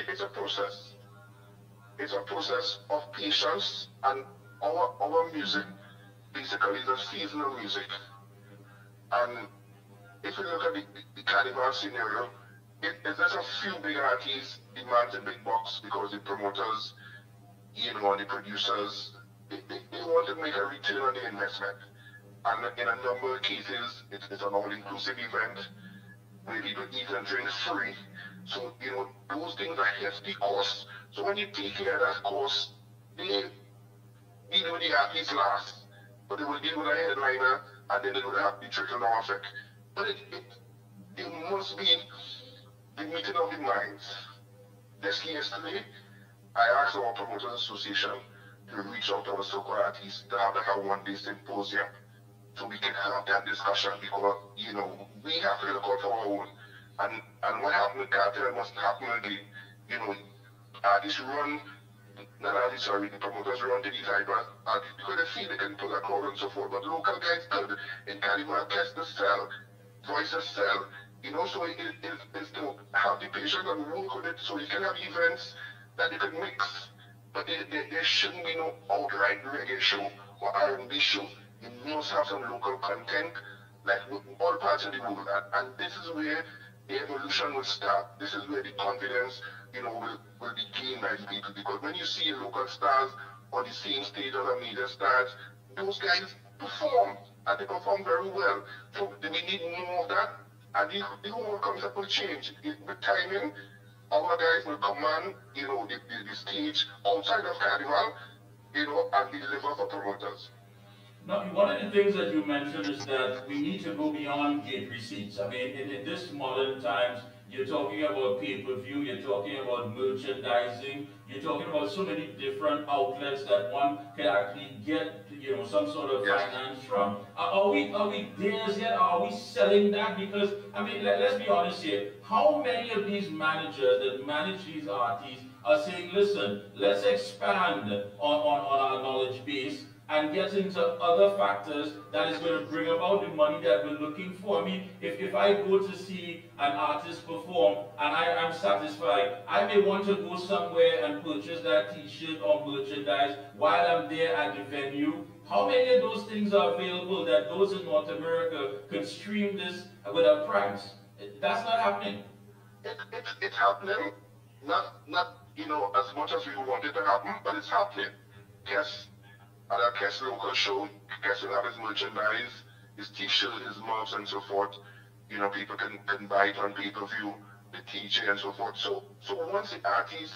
S14: it's a process. It's a process of patience, and our music basically is a seasonal music. And if you look at the carnival scenario, it's just a few big artists demand a big box because the promoters, and the producers, they want to make a return on the investment. And in a number of cases, it's an all-inclusive event where people eat and drink free. So, those things are hefty costs. So when you take care of that cost, they deal with the athletes last. But they will deal with a headliner and then they will have the trickle-down effect. But it must be the meeting of the minds. Just yesterday, I asked our Promoters Association to reach out to our so-called artists to have one-day symposium so we can have that discussion because, we have to look out for our own. And what happened with cartel must happen again. Artists run, not artists, sorry, the promoters run to these hyper artists because they feel they can pull a crowd and so forth, but local guys could. In Carnival, catch the sell, voice the sell. So it's to have the patience and work with it so you can have events that you can mix. But there shouldn't be no outright reggae show or R&B show. You must have some local content, like all parts of the world. And this is where the evolution will start. This is where the confidence, will be gained by the people. Because when you see local stars on the same stage as the major stars, those guys perform. And they perform very well. So we need more of that. And the whole concept will change. With timing, our guys will command, the stage outside of Carnival, and deliver for promoters.
S2: Now, one of the things that you mentioned is that we need to go beyond gate receipts. I mean, in this modern times, you're talking about pay-per-view, you're talking about merchandising, you're talking about so many different outlets that one can actually get, some sort of finance from. Are we there yet? Are we selling that? Because, I mean, let's be honest here. How many of these managers that manage these artists are saying, listen, let's expand on our knowledge base and get into other factors that is going to bring about the money that we're looking for. I mean, if I go to see an artist perform and I'm satisfied, I may want to go somewhere and purchase that t-shirt or merchandise while I'm there at the venue. How many of those things are available that those in North America can stream this with a price? That's not happening.
S14: It's happening, not as much as we want it to happen, but it's happening. Yes. At a Kes local show, Kes will have his merchandise, his t-shirt, his mugs and so forth. People can buy it on pay-per-view, the TJ and so forth. So once the artist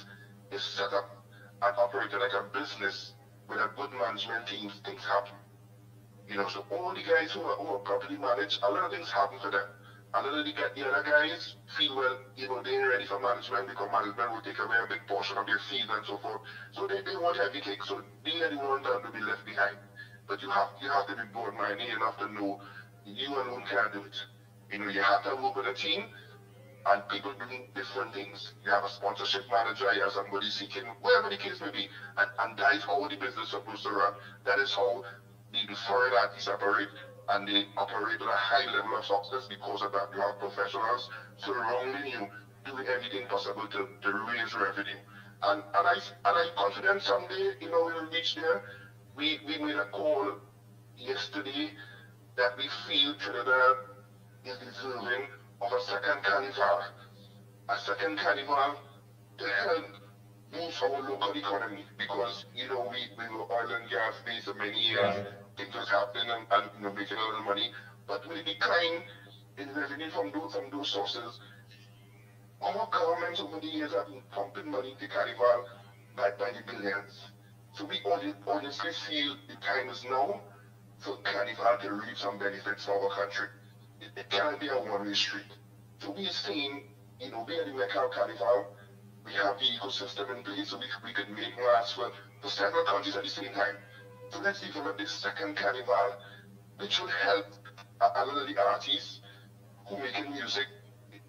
S14: is set up and operated like a business with a good management team, things happen. So all the guys who are properly managed, a lot of things happen for them. A lot of the other guys feel, well, they ain't ready for management because management will take away a big portion of their fees and so forth. So they want heavy cake, so they are the ones that will be left behind. But you have to be broad-minded enough to know you alone can't do it. You have to work with a team and people doing different things. You have a sponsorship manager, you have somebody seeking, whatever the case may be. And that is how the business is supposed to run. That is how the foreign artists operate. And they operate at a high level of success because of that. You have professionals surrounding you, doing everything possible to raise revenue. And I'm confident someday, we'll reach there. We made a call yesterday that we feel Trinidad is deserving of a second carnival. A second carnival to help boost our local economy because, we were oil and gas based for many years. Things was happening and making a lot of money. But with the decline in revenue from those sources, our governments over the years have been pumping money to Carnival by the billions. So we honestly feel the time is now for Carnival to reap some benefits for our country. It can't be a one-way street. So we are saying, we are the Mecca of Carnival. We have the ecosystem in place so we can make masks for several countries at the same time. So let's develop this second carnival, which will help a lot of the artists who are making music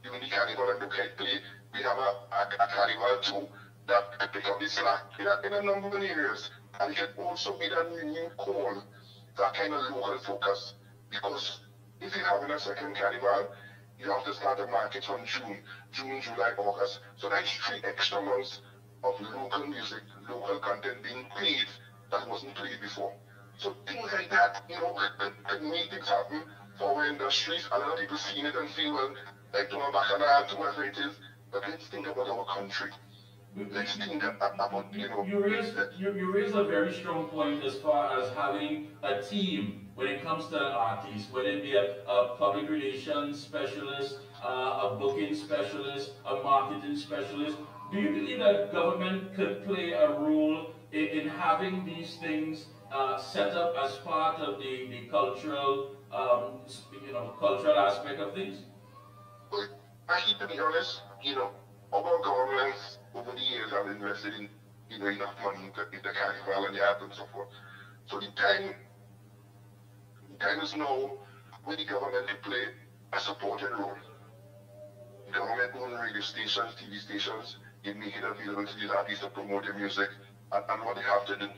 S14: during the carnival and look at play. We have a carnival too that can pick up the slack in a number of areas. And it can also be that renewed call, that kind of local focus. Because if you're having a second carnival, you have to start a market from June, July, August. So that's 3 extra months of local music, local content being played that wasn't played before. So things like that, can make things happen for our industries. A lot of people see it and feel, well, like to a bacchanal, to whatever it is, but let's think about our country. Let's think about,
S2: You raise a very strong point as far as having a team when it comes to an artist, whether it be a public relations specialist, a booking specialist, a marketing specialist. Do you believe that government could play a role in having these things set up as part of the cultural, cultural aspect of things?
S14: Well, actually, to be honest, our governments over the years have invested in, enough money in the carnival and the art and so forth. So the time is now where the government can play a supporting role. Government own radio stations, TV stations, they make it available to these artists to promote their music and what they have to do.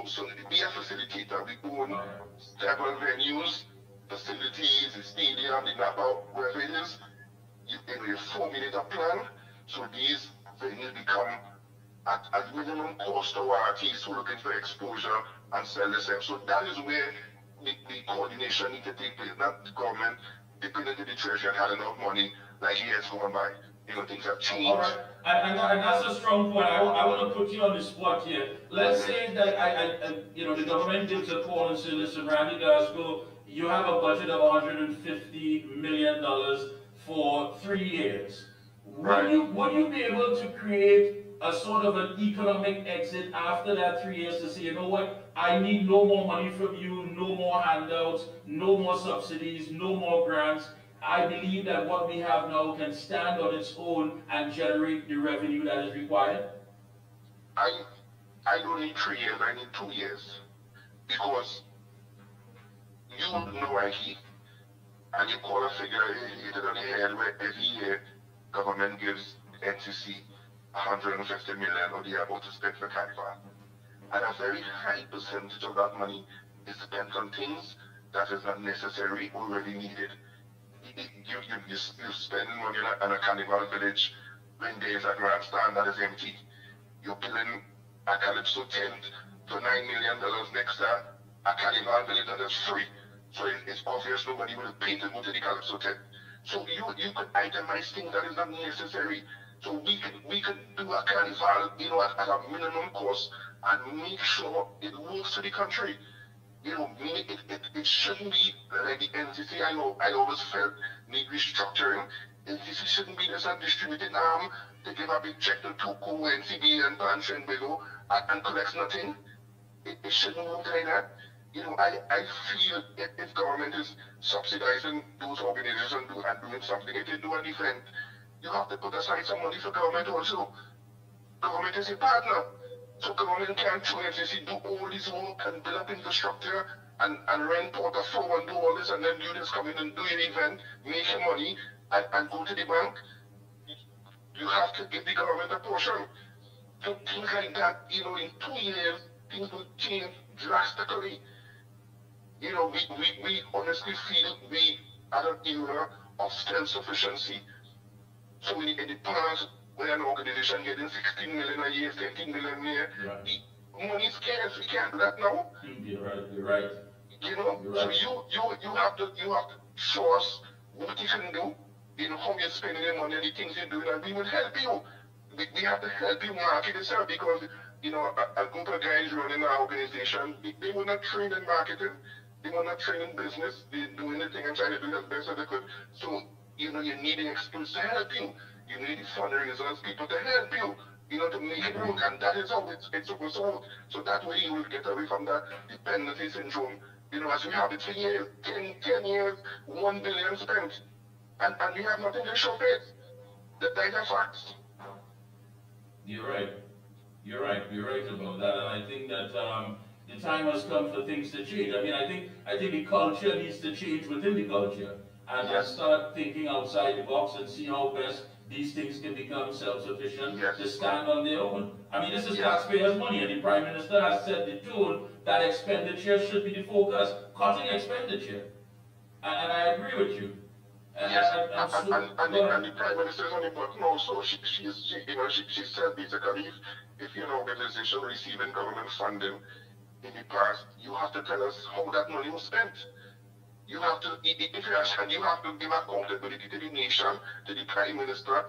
S14: So be a facilitator. We own several venues, facilities, the stadium, the Napa, wherever it is. You formulate a plan so these venues become at minimum cost to our artists who are looking for exposure and sell themselves. So that is where the coordination needs to take place. Not the government dipping into the treasury and had enough money like years gone by. Things have changed.
S2: All right. And that's a strong point. I want to put you on the spot here. Let's say that the government gives a call and says, listen, Randy Glasgow, you have a budget of $150 million for 3 years. Would you be able to create a sort of an economic exit after that 3 years to say, you know what, I need no more money from you, no more handouts, no more subsidies, no more grants. I believe that what we have now can stand on its own and generate the revenue that is required?
S14: I don't need 3 years, I need 2 years. Because you know, Mickie, and you call a figure, hit it on the head where every year government gives NCC 150 million or they are about to spend for carnival. And a very high percentage of that money is spent on things that is not necessary or really needed. You spend money on a carnival village when there is a grandstand that is empty. You're building a calypso tent for $9 million next to a carnival village that is free. So it's obvious nobody will pay to go to the calypso tent. So you could itemize things that is not necessary. So we could do a carnival, at a minimum cost and make sure it works for the country. It shouldn't be like the NCC. I always felt need restructuring. NCC shouldn't be just a distributing arm to give a big check to Tuku, NCB, and Pancho and Bego and collects nothing. It shouldn't work like that. I feel if government is subsidizing those organizations and doing something, if they do an event, you have to put aside some money for government also. Government is a partner. So government can't through FCC do all this work and build up infrastructure and rent portfolio and do all this and then you just come in and do your event, make your money and go to the bank. You have to give the government a portion. So things like that, in 2 years, things will change drastically. We honestly feel we are an era of self-sufficiency. So in the past, when an organization getting 16 million a year, 17 million a year, the money is scarce. We can't do that now.
S2: You're right.
S14: So you have to show us what you can do, how you're spending your money, the things you're doing, and we will help you. We have to help you market yourself because a group of guys running our organization, they were not trained in marketing, they were not trained in business, they do anything and try to do as best as they could. So you need the experts to help you. You need the fundraisers, people to help you, to make it work. And that is how it's supposed to work. So that way you will get away from that dependency syndrome. As we have it for years, 10 years, 1 billion spent. And we have nothing to show for it. That are facts.
S2: You're right. You're right about that. And I think that the time has come for things to change. I think the culture needs to change within the culture. And start thinking outside the box and see how best these things can become self-sufficient to stand on their own. This is taxpayers' money, and the Prime Minister has set the tone that expenditure should be the focus. Cutting expenditure. And I agree with you.
S14: And the Prime Minister is on the button also. She said basically if you're an organization receiving government funding in the past, you have to tell us how that money was spent. You have to, if you ask, and you have to give accountability to the nation, to the Prime Minister,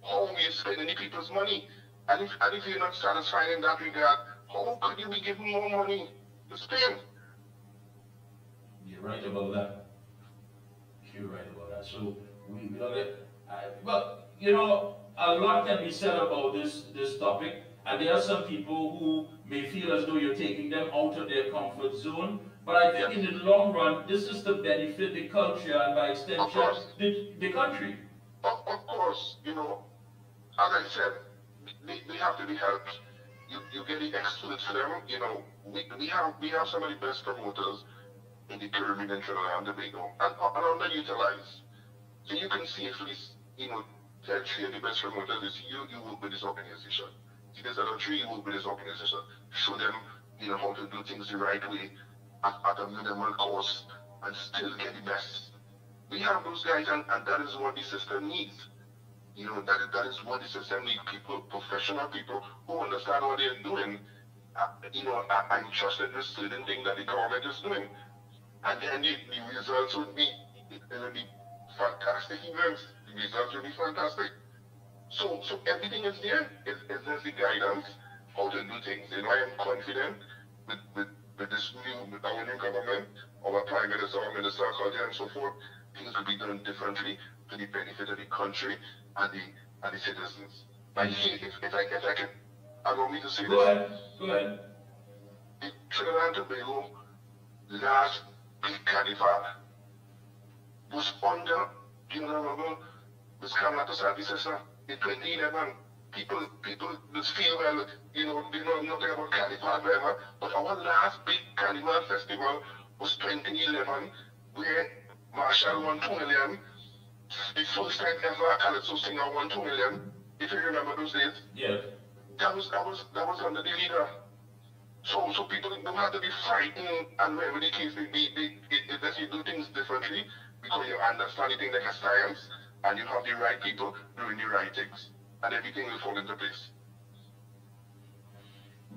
S14: how you spending the people's money. And if you're not satisfied in that regard, how could you be giving more money to spend?
S2: You're right about that. You're right about that. So we got it. But you know, a lot can be said about this topic, and there are some people who may feel as though you're taking them out of their comfort zone. But I think in the long run, this is to benefit the culture and by extension the country.
S14: Of course, you know, as I said, they have to be helped. You get the experts for them. You know, we have some of the best promoters in the Caribbean and Trinidad and Tobago, and underutilized. So you can safely, you know, tell three of the best promoters is you work with this organization. See, there's other three you work with this organization. Show them, you know, how to do things the right way at a minimal cost and still get the best. We have those guys, and that is what the system needs. You know, that is what the system needs. People, professional people who understand what they're doing. You know, I trust in this certain thing that the government is doing. And then the results would be fantastic events. The results would be fantastic. So everything is there. It's just the guidance, how to do things. You know, I am confident with our new government, our Prime Minister, our Minister of Culture and so forth, things will be done differently to the benefit of the country and the citizens. Like, if I can allow me to say this.
S2: Go ahead.
S14: The Trinidad and Tobago last big carnival was under the Honorable Ms. Kamala Sisa in 2011. People just feel, well, you know, they know nothing about carnival, whatever, but our last big carnival festival was 2011, where Marshall won 2 million. The first time ever a Calypso singer won 2 million, if you remember those days.
S2: Yeah.
S14: That was under the leader. So people don't have to be frightened, and whatever the case may be, you do things differently because you understand the thing like a science, and you have the right people doing the right things, and everything will fall into place.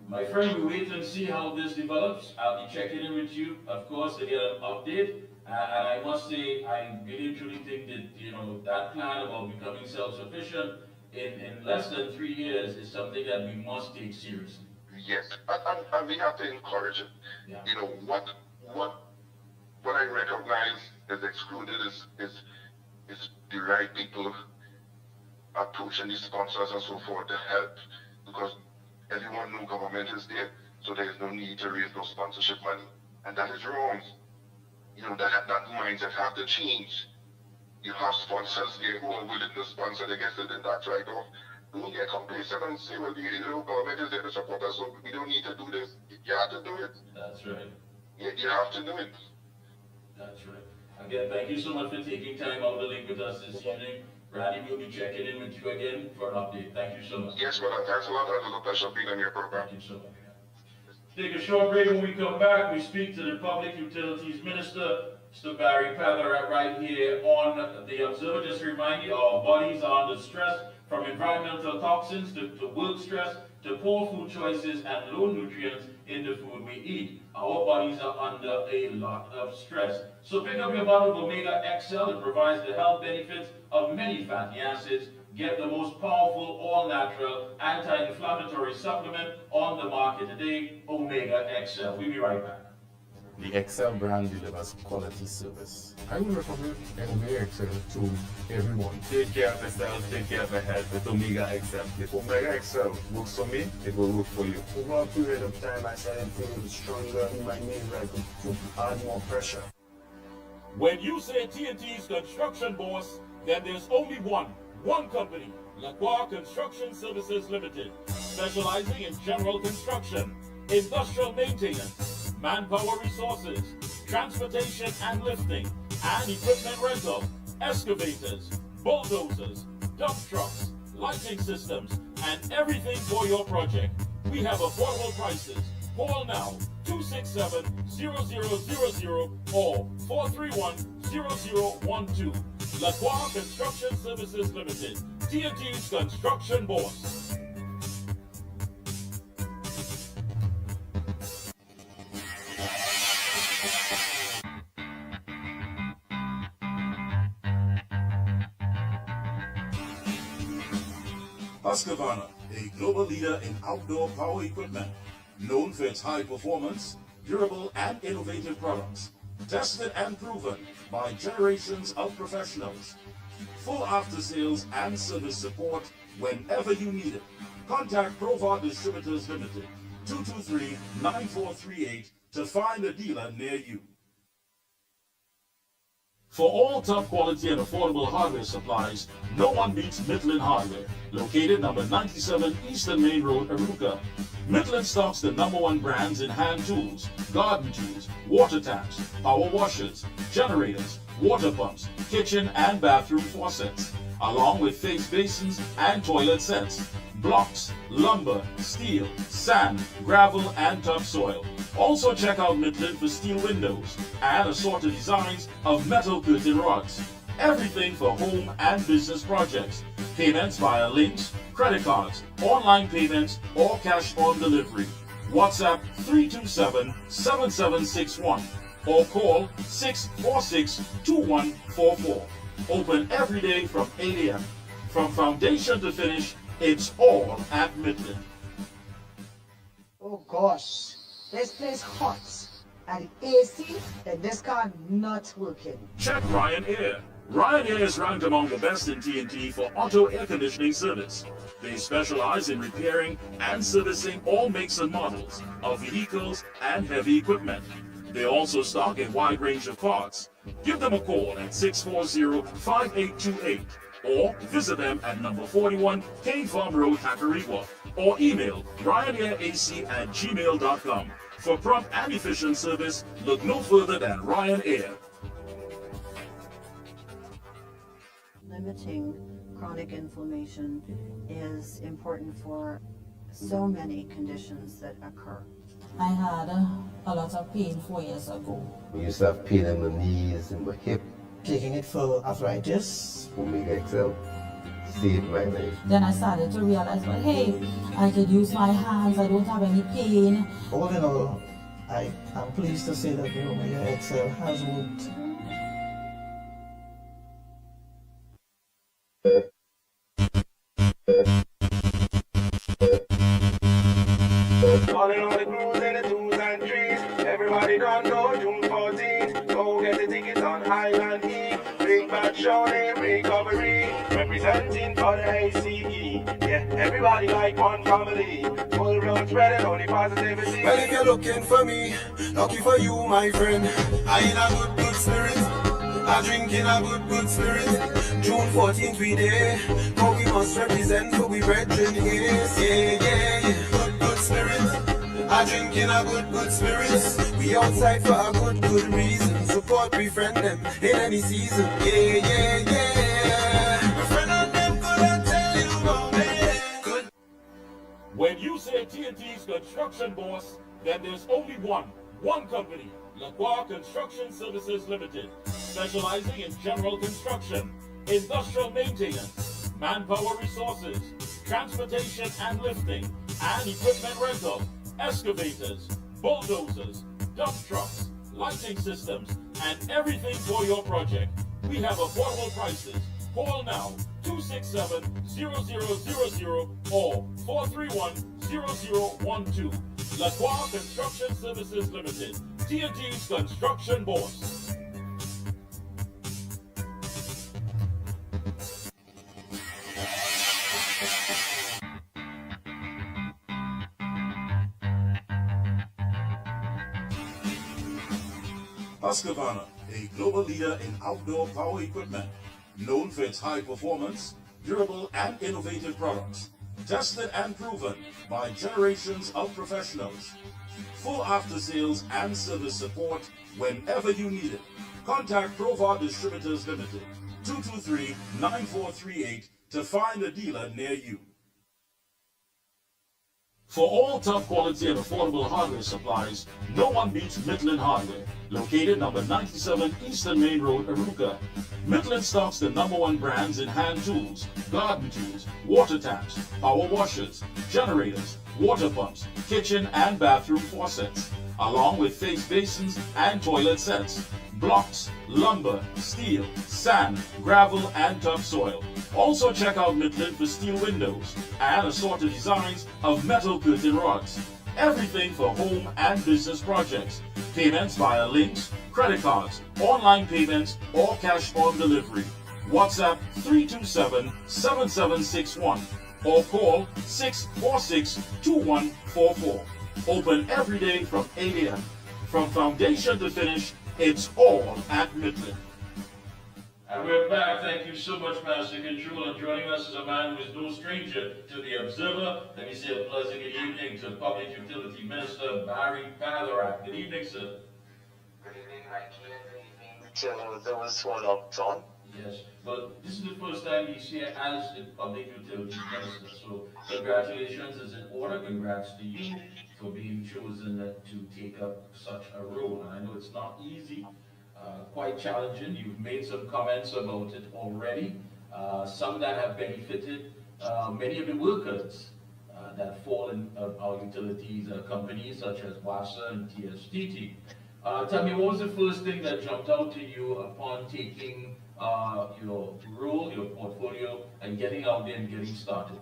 S2: My friend, we wait and see how this develops. I'll be checking in with you, of course, to get an update. And I must say, I really truly think that, you know, that plan about becoming self-sufficient in less than 3 years is something that we must take seriously.
S14: Yes, and we have to encourage it. Yeah. You know, what I recognize as excluded is the right people approaching the sponsors and so forth to help, because everyone knows government is there, so there is no need to raise no sponsorship money. And that is wrong. You know, that mindset have to change. You have sponsors there who are willing to sponsor, they get the tax write-off. Don't get complacent and say, well, the government is there to support us, so we don't need to do this. You have to do it.
S2: That's right.
S14: You have to do it.
S2: That's right. Again, thank you so much for taking time out to link with us this evening. Randy will be checking in with you again for an update. Thank you so much.
S14: Yes, brother. Thanks a lot. It was a pleasure being on your program.
S2: Thank you so much. Take a short break. When we come back, we speak to the Public Utilities Minister, Mr. Barry Pepper, right here on the Observer. Just to remind you, our bodies are under stress from environmental toxins to work stress to poor food choices and low nutrients in the food we eat. Our bodies are under a lot of stress. So pick up your bottle of Omega XL. It provides the health benefits of many fatty acids. Get the most powerful, all-natural, anti-inflammatory supplement on the market today, Omega XL. We'll be right back.
S3: The XL brand delivers quality service.
S4: I will recommend Omega XL to everyone.
S13: Take care of yourself, take care of your health with Omega XL. If Omega XL works for me, it will work for you.
S5: Over a period of time, I started feeling stronger in my knees, like to add more pressure.
S7: When you say TNT's construction boss, then there's only one company, Lacroix Construction Services Limited, specializing in general construction, industrial maintenance, manpower resources, transportation and lifting, and equipment rental, excavators, bulldozers, dump trucks, lighting systems, and everything for your project. We have affordable prices. Call now 267-0000 or 431-0012. Lacroix Construction Services Limited, TNT's construction boss.
S15: Husqvarna, a global leader in outdoor power equipment, known for its high performance, durable and innovative products, tested and proven by generations of professionals. Full after-sales and service support whenever you need it. Contact Provar Distributors Limited, 223-9438 to find a dealer near you.
S7: For all top quality and affordable hardware supplies, no one beats Midland Hardware, located number 97 Eastern Main Road, Aruca. Midland stocks the #1 brands in hand tools, garden tools, water taps, power washers, generators, water pumps, kitchen and bathroom faucets, along with face basins and toilet sets, blocks, lumber, steel, sand, gravel and topsoil. Also check out Midland for steel windows and assorted designs of metal curtain rods. Everything for home and business projects. Payments via links, credit cards, online payments, or cash on delivery. WhatsApp 327-7761 or call 646-2144. Open every day from 8 a.m. From foundation to finish, it's all at Midland.
S10: Oh gosh, this place hot. And the AC in this car not working.
S7: Check Ryan Air. Ryan Air is ranked among the best in TNT for auto air conditioning service. They specialize in repairing and servicing all makes and models of vehicles and heavy equipment. They also stock a wide range of parts. Give them a call at 640-5828 or visit them at number 41 Kane Farm Road, Hackariwa, or email ryanairac@gmail.com. For prompt and efficient service, look no further than Ryan Air.
S6: Limiting chronic inflammation is important for so many conditions that occur.
S8: I had a lot of pain 4 years ago.
S9: I used to have pain in my knees and my hip.
S16: Taking it for arthritis.
S9: Omega XL saved my life.
S8: Then I started to realize, well, hey, I could use my hands, I don't have any pain.
S16: All in all, I am pleased to say that the Omega XL has worked.
S5: Calling all the crews and the twos and threes. Everybody don't know June 14th. Go get the tickets on Highland E. Big Bad Show name recovery. Representing for the ACE. Yeah, everybody like one family. Full blown spreading only positivity.
S17: Well, if you're looking for me, lucky for you, my friend. I in a good spirit. I drink in a good spirit. June 14th we there. But we must represent for we brethren here. Yeah. Good spirit. I drink in a good spirit. We outside for a good reason. Support, befriend them in any season. Yeah. My friend and them couldn't tell you about it. Good.
S7: When you say TNT's construction boss, then there's only one company, LaCroix Construction Services Limited, specializing in general construction, industrial maintenance, manpower resources, transportation and lifting, and equipment rental, excavators, bulldozers, dump trucks, lighting systems, and everything for your project. We have affordable prices. Call now 267-0000 or 431-0012. LaCroix Construction Services Limited, TNT's construction boss.
S15: Husqvarna, a global leader in outdoor power equipment, known for its high performance, durable and innovative products, tested and proven by generations of professionals. Full after-sales and service support whenever you need it. Contact Provar Distributors Limited, 223-9438 to find a dealer near you.
S7: For all top quality and affordable hardware supplies, no one beats Midland Hardware, located number 97 Eastern Main Road, Aruca. Midland stocks the #1 brands in hand tools, garden tools, water taps, power washers, generators, water pumps, kitchen and bathroom faucets,
S15: along with face basins and toilet sets, blocks, lumber, steel, sand, gravel, and topsoil. Also check out Midland for steel windows and assorted designs of metal curtain rods. Everything for home and business projects. Payments via links, credit cards, online payments, or cash on delivery. WhatsApp 327-7761 or call 646-2144. Open every day from 8 a.m. From foundation to finish, it's all at Midland.
S2: And we're back. Thank you so much, Master Control. And joining us is a man who is no stranger to the Observer. Let me say a pleasant good evening to Public Utility Minister Barry Patherack. Good evening, sir.
S11: Good evening, Mikey, and good evening to those who are locked on.
S2: Yes. Well, this is the first time he's here as the Public Utility Minister. So congratulations is in order. Congrats to you for being chosen to take up such a role. And I know it's not easy. Quite challenging. You've made some comments about it already. Some that have benefited many of the workers that fall in our utilities companies such as WASA and TSTT. Tell me, what was the first thing that jumped out to you upon taking your role, your portfolio, and getting out there and getting started?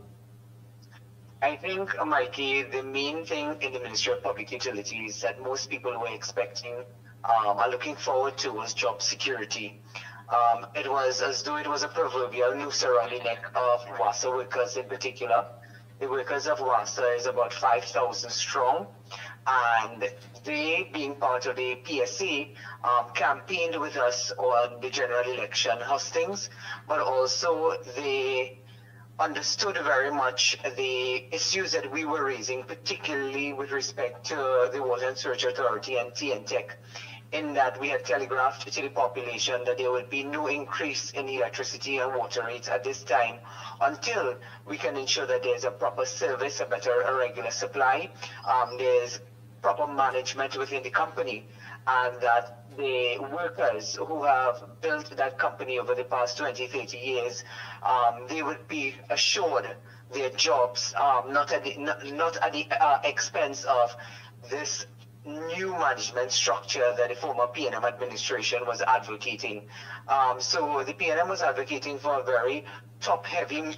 S11: I think, Mikey, the main thing in the Ministry of Public Utilities that most people were expecting are looking forward to was job security. It was as though it was a proverbial noose around the neck of WASA workers in particular. The workers of WASA is about 5,000 strong, and they, being part of the PSA, campaigned with us on the general election hustings, but also they understood very much the issues that we were raising, particularly with respect to the Water and Sewerage Authority and TNTEC, in that we had telegraphed to the population that there would be no increase in electricity and water rates at this time until we can ensure that there's a proper service, a regular supply, there's proper management within the company, and that the workers who have built that company over the past 20, 30 years, they would be assured their jobs, not at the expense of this new management structure that the former PNM administration was advocating. So the PNM was advocating for a very top-heavy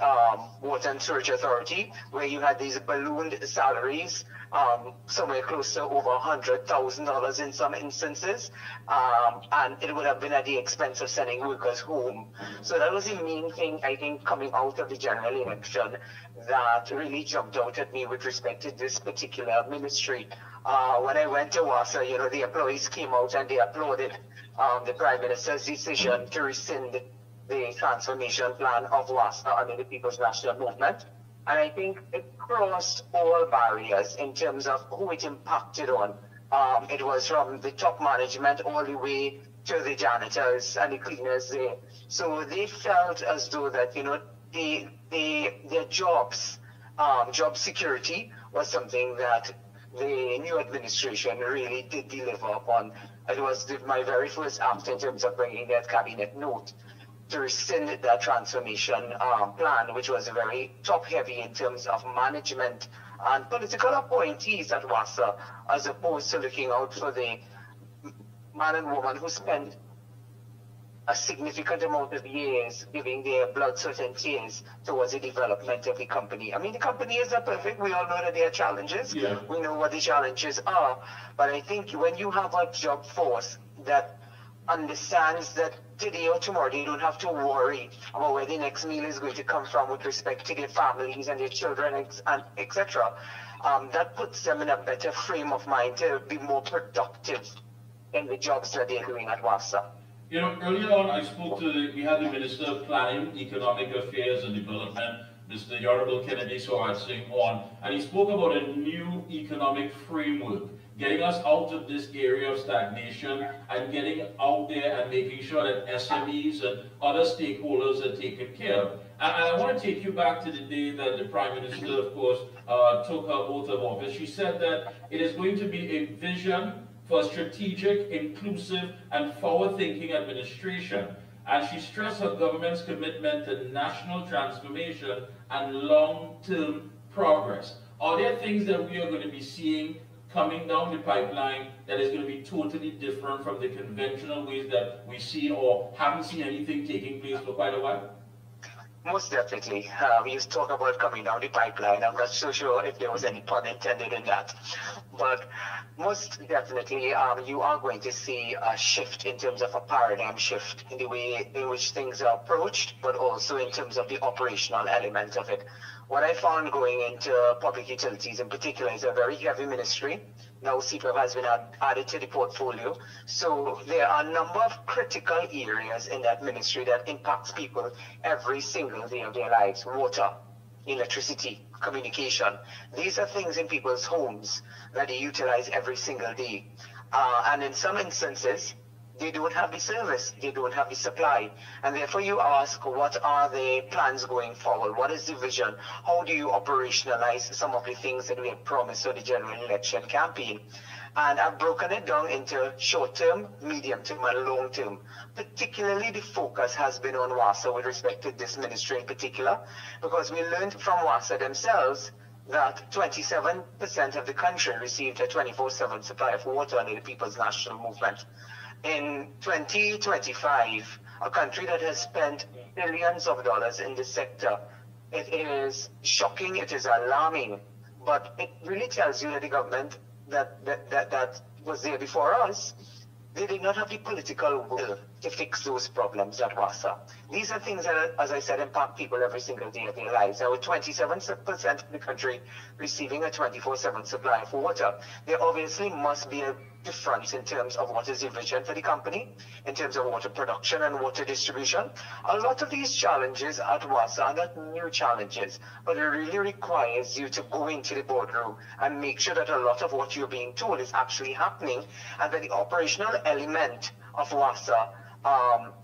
S11: Water and Sewerage Authority, where you had these ballooned salaries, somewhere close to over $100,000 in some instances, and it would have been at the expense of sending workers home. So that was the main thing, I think, coming out of the general election that really jumped out at me with respect to this particular ministry. When I went to WASA, you know, the employees came out and they applauded the Prime Minister's decision to rescind the transformation plan of WASA under the People's National Movement. And I think it crossed all barriers in terms of who it impacted on. It was from the top management all the way to the janitors and the cleaners there. So they felt as though that, you know, their jobs, job security was something that the new administration really did deliver upon. It was my very first act in terms of bringing that cabinet note to rescind that transformation plan, which was very top-heavy in terms of management and political appointees at WASA, as opposed to looking out for the man and woman who spent a significant amount of years giving their blood, sweat, and tears towards the development of the company. I mean, the company is not perfect. We all know that there are challenges.
S2: Yeah.
S11: We know what the challenges are. But I think when you have a job force that understands that today or tomorrow they don't have to worry about where the next meal is going to come from with respect to their families and their children, and etc., that puts them in a better frame of mind to be more productive in the jobs that they're doing at WASA.
S2: You know, earlier on I spoke to we had the Minister of Planning, Economic Affairs and Development, Mr. Honorable Kennedy Singh on, and he spoke about a new economic framework, getting us out of this area of stagnation and getting out there and making sure that SMEs and other stakeholders are taken care of. And I want to take you back to the day that the Prime Minister, of course, took her oath of office. She said that it is going to be a vision for a strategic, inclusive, and forward-thinking administration. And she stressed her government's commitment to national transformation and long-term progress. Are there things that we are going to be seeing coming down the pipeline that is going to be totally different from the conventional ways that we see or haven't seen anything taking place for quite a while?
S11: Most definitely. You talk about coming down the pipeline. I'm not so sure if there was any pun intended in that. But most definitely, you are going to see a shift in terms of a paradigm shift in the way in which things are approached, but also in terms of the operational element of it. What I found going into public utilities in particular is a very heavy ministry. Now CPAP has been added to the portfolio. So there are a number of critical areas in that ministry that impacts people every single day of their lives. Water, electricity, communication. These are things in people's homes that they utilize every single day. And in some instances, they don't have the service, they don't have the supply. And therefore you ask, what are the plans going forward? What is the vision? How do you operationalize some of the things that we had promised for the general election campaign? And I've broken it down into short-term, medium-term, and long-term. Particularly the focus has been on WASA with respect to this ministry in particular, because we learned from WASA themselves that 27% of the country received a 24/7 supply of water under the People's National Movement. In 2025, a country that has spent billions of dollars in this sector, it is shocking, it is alarming, but it really tells you that the government that was there before us, they did not have the political will to fix those problems at WASA. These are things that, as I said, impact people every single day of their lives. Now, with 27% of the country receiving a 24/7 supply of water, there obviously must be a difference in terms of what is the vision for the company, in terms of water production and water distribution. A lot of these challenges at WASA are not new challenges, but it really requires you to go into the boardroom and make sure that a lot of what you're being told is actually happening, and that the operational element of WASA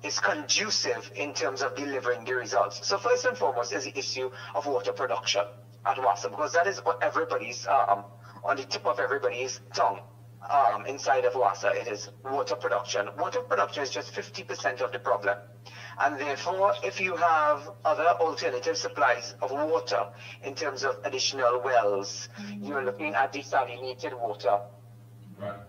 S11: is conducive in terms of delivering the results. So first and foremost is the issue of water production at WASA, because that is what everybody's on the tip of everybody's tongue. Inside of WASA, it is water production. Water production is just 50% of the problem. And therefore, if you have other alternative supplies of water in terms of additional wells, you're looking at desalinated water.
S2: Right.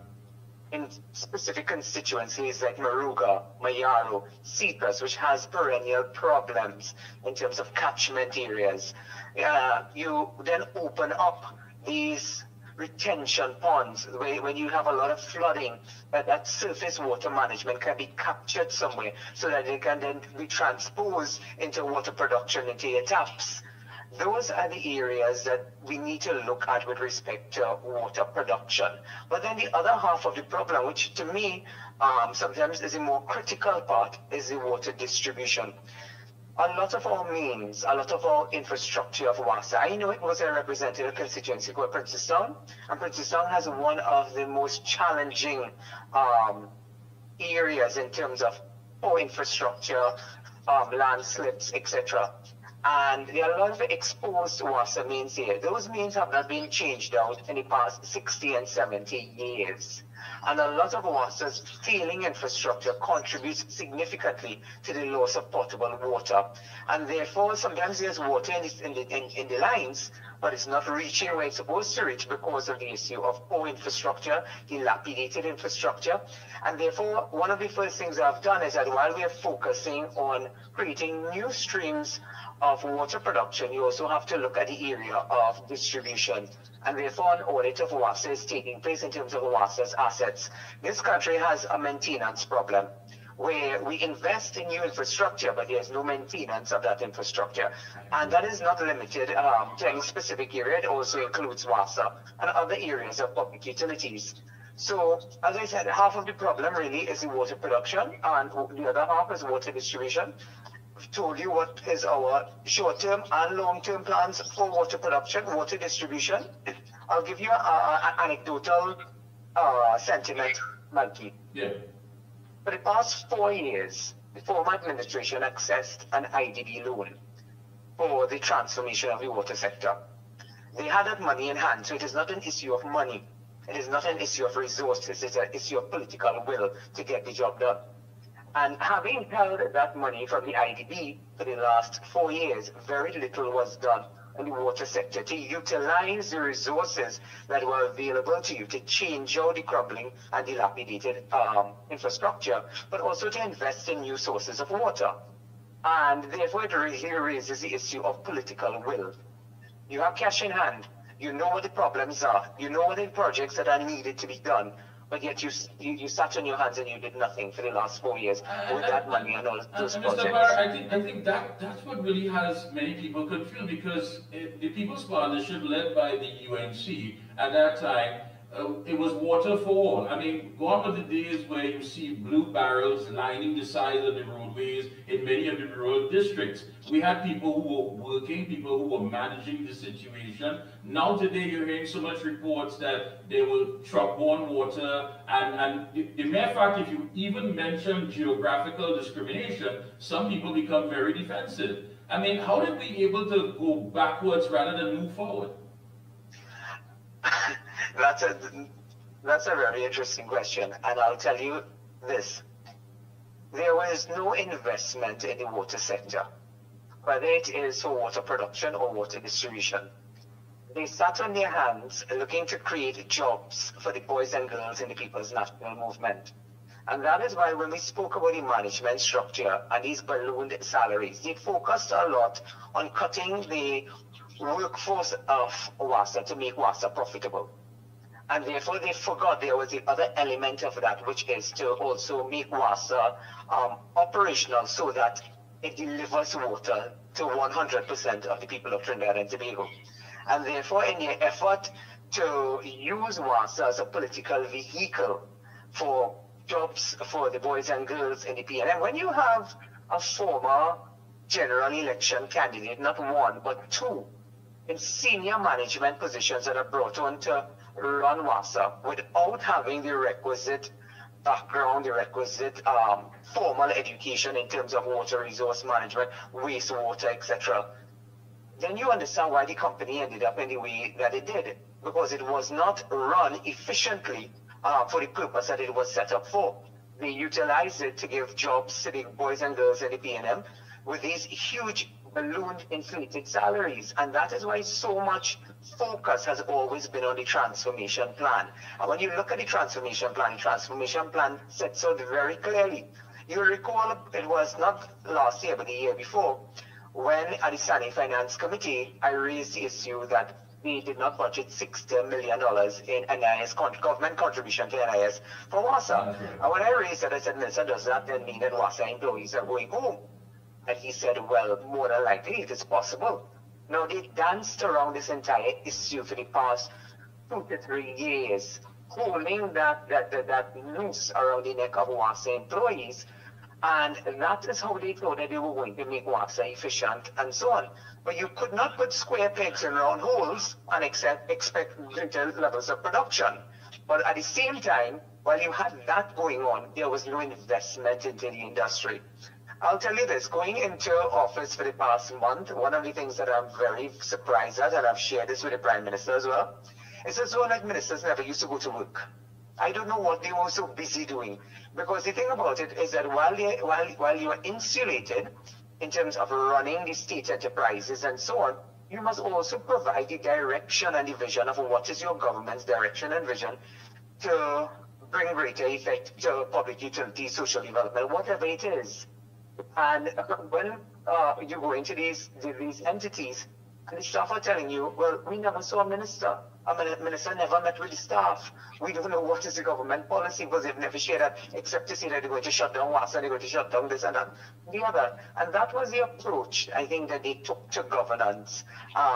S11: In specific constituencies like Maruga, Mayaro, Cyprus, which has perennial problems in terms of catchment areas, you then open up these retention ponds, when you have a lot of flooding, that surface water management can be captured somewhere so that it can then be transposed into water production into your taps. Those are the areas that we need to look at with respect to water production. But then the other half of the problem, which to me sometimes is a more critical part, is the water distribution. A lot of our means, a lot of our infrastructure of WASA, I know it was a representative constituency called Princeton, and Princeton has one of the most challenging areas in terms of our infrastructure, landslips, etc. And there are a lot of exposed WASA means here. Those means have not been changed out in the past 60 and 70 years. And a lot of WASA's failing infrastructure contributes significantly to the loss of potable water. And therefore, sometimes there's water in the lines, but it's not reaching where it's supposed to reach because of the issue of poor infrastructure, dilapidated infrastructure. And therefore, one of the first things I've done is that while we are focusing on creating new streams of water production, you also have to look at the area of distribution. And therefore, an audit of WASA is taking place in terms of WASA's assets. This country has a maintenance problem where we invest in new infrastructure, but there's no maintenance of that infrastructure. And that is not limited to any specific area. It also includes WASA and other areas of public utilities. So, as I said, half of the problem really is the water production, and the other half is water distribution. I've told you what is our short-term and long-term plans for water production, water distribution. I'll give you an anecdotal sentiment, Mickie.
S2: Yeah.
S11: For the past 4 years, the former administration accessed an IDB loan for the transformation of the water sector. They had that money in hand, so it is not an issue of money. It is not an issue of resources. It's an issue of political will to get the job done. And having held that money from the IDB for the last 4 years, very little was done
S18: in the water sector to utilize the resources that were available to you to change out the crumbling and dilapidated infrastructure, but also to invest in new sources of water. And therefore, it really raises the issue of political will. You have cash in hand. You know what the problems are. You know what the projects that are needed to be done. But yet you sat on your hands and you did nothing for the last 4 years with that money and all those projects.
S2: Mr. Barr, I think that's what really has many people confused, because the People's Partnership led by the UNC at that time, it was water for all. I mean, gone are the days where you see blue barrels lining the sides of the roadways in many of the rural districts. We had people who were working, people who were managing the situation. Now today you're hearing so much reports that they will truck-borne water, and the mere fact, if you even mention geographical discrimination, some people become very defensive. I mean, how did we able to go backwards rather than move forward?
S18: That's a very interesting question, and I'll tell you this. There was no investment in the water sector, whether it is for water production or water distribution. They sat on their hands looking to create jobs for the boys and girls in the People's National Movement. And that is why when we spoke about the management structure and these ballooned salaries, they focused a lot on cutting the workforce of WASA to make WASA profitable. And therefore they forgot there was the other element of that, which is to also make WASA operational so that it delivers water to 100% of the people of Trinidad and Tobago. And therefore, in their effort to use WASA as a political vehicle for jobs for the boys and girls in the PNM, when you have a former general election candidate, not one, but two, in senior management positions that are brought on to run WASA without having the requisite background, the requisite formal education in terms of water resource management, wastewater, etc., then you understand why the company ended up in the way that it did, because it was not run efficiently for the purpose that it was set up for. They utilized it to give jobs to the boys and girls in the PNM with these huge ballooned inflated salaries, and that is why so much focus has always been on the transformation plan. And when you look at the transformation plan sets out very clearly. You recall it was not last year but the year before, when at the Senate Finance Committee I raised the issue that we did not budget $60 million in NIS government contribution to NIS for WASA. And when I raised that, I said, Minister, does that then mean that WASA employees are going home? And he said, well, more than likely it is possible. Now, they danced around this entire issue for the past 2 to 3 years, holding that noose around the neck of WASA employees. And that is how they thought that they were going to make WASA efficient and so on. But you could not put square pegs in round holes and expect greater levels of production. But at the same time, while you had that going on, there was no investment into the industry. I'll tell you this, going into office for the past month, one of the things that I'm very surprised at, and I've shared this with the Prime Minister as well, is as though like ministers never used to go to work. I don't know what they were so busy doing. Because the thing about it is that while you are insulated in terms of running the state enterprises and so on, you must also provide the direction and the vision of what is your government's direction and vision to bring greater effect to public utility, social development, whatever it is. And when you go into these entities, and the staff are telling you, well, we never saw a minister. A minister never met with the staff. We don't know what is the government policy, because they've never shared that, except to say that they're going to shut down WASA, they're going to shut down this and that, the other. And that was the approach, I think, that they took to governance,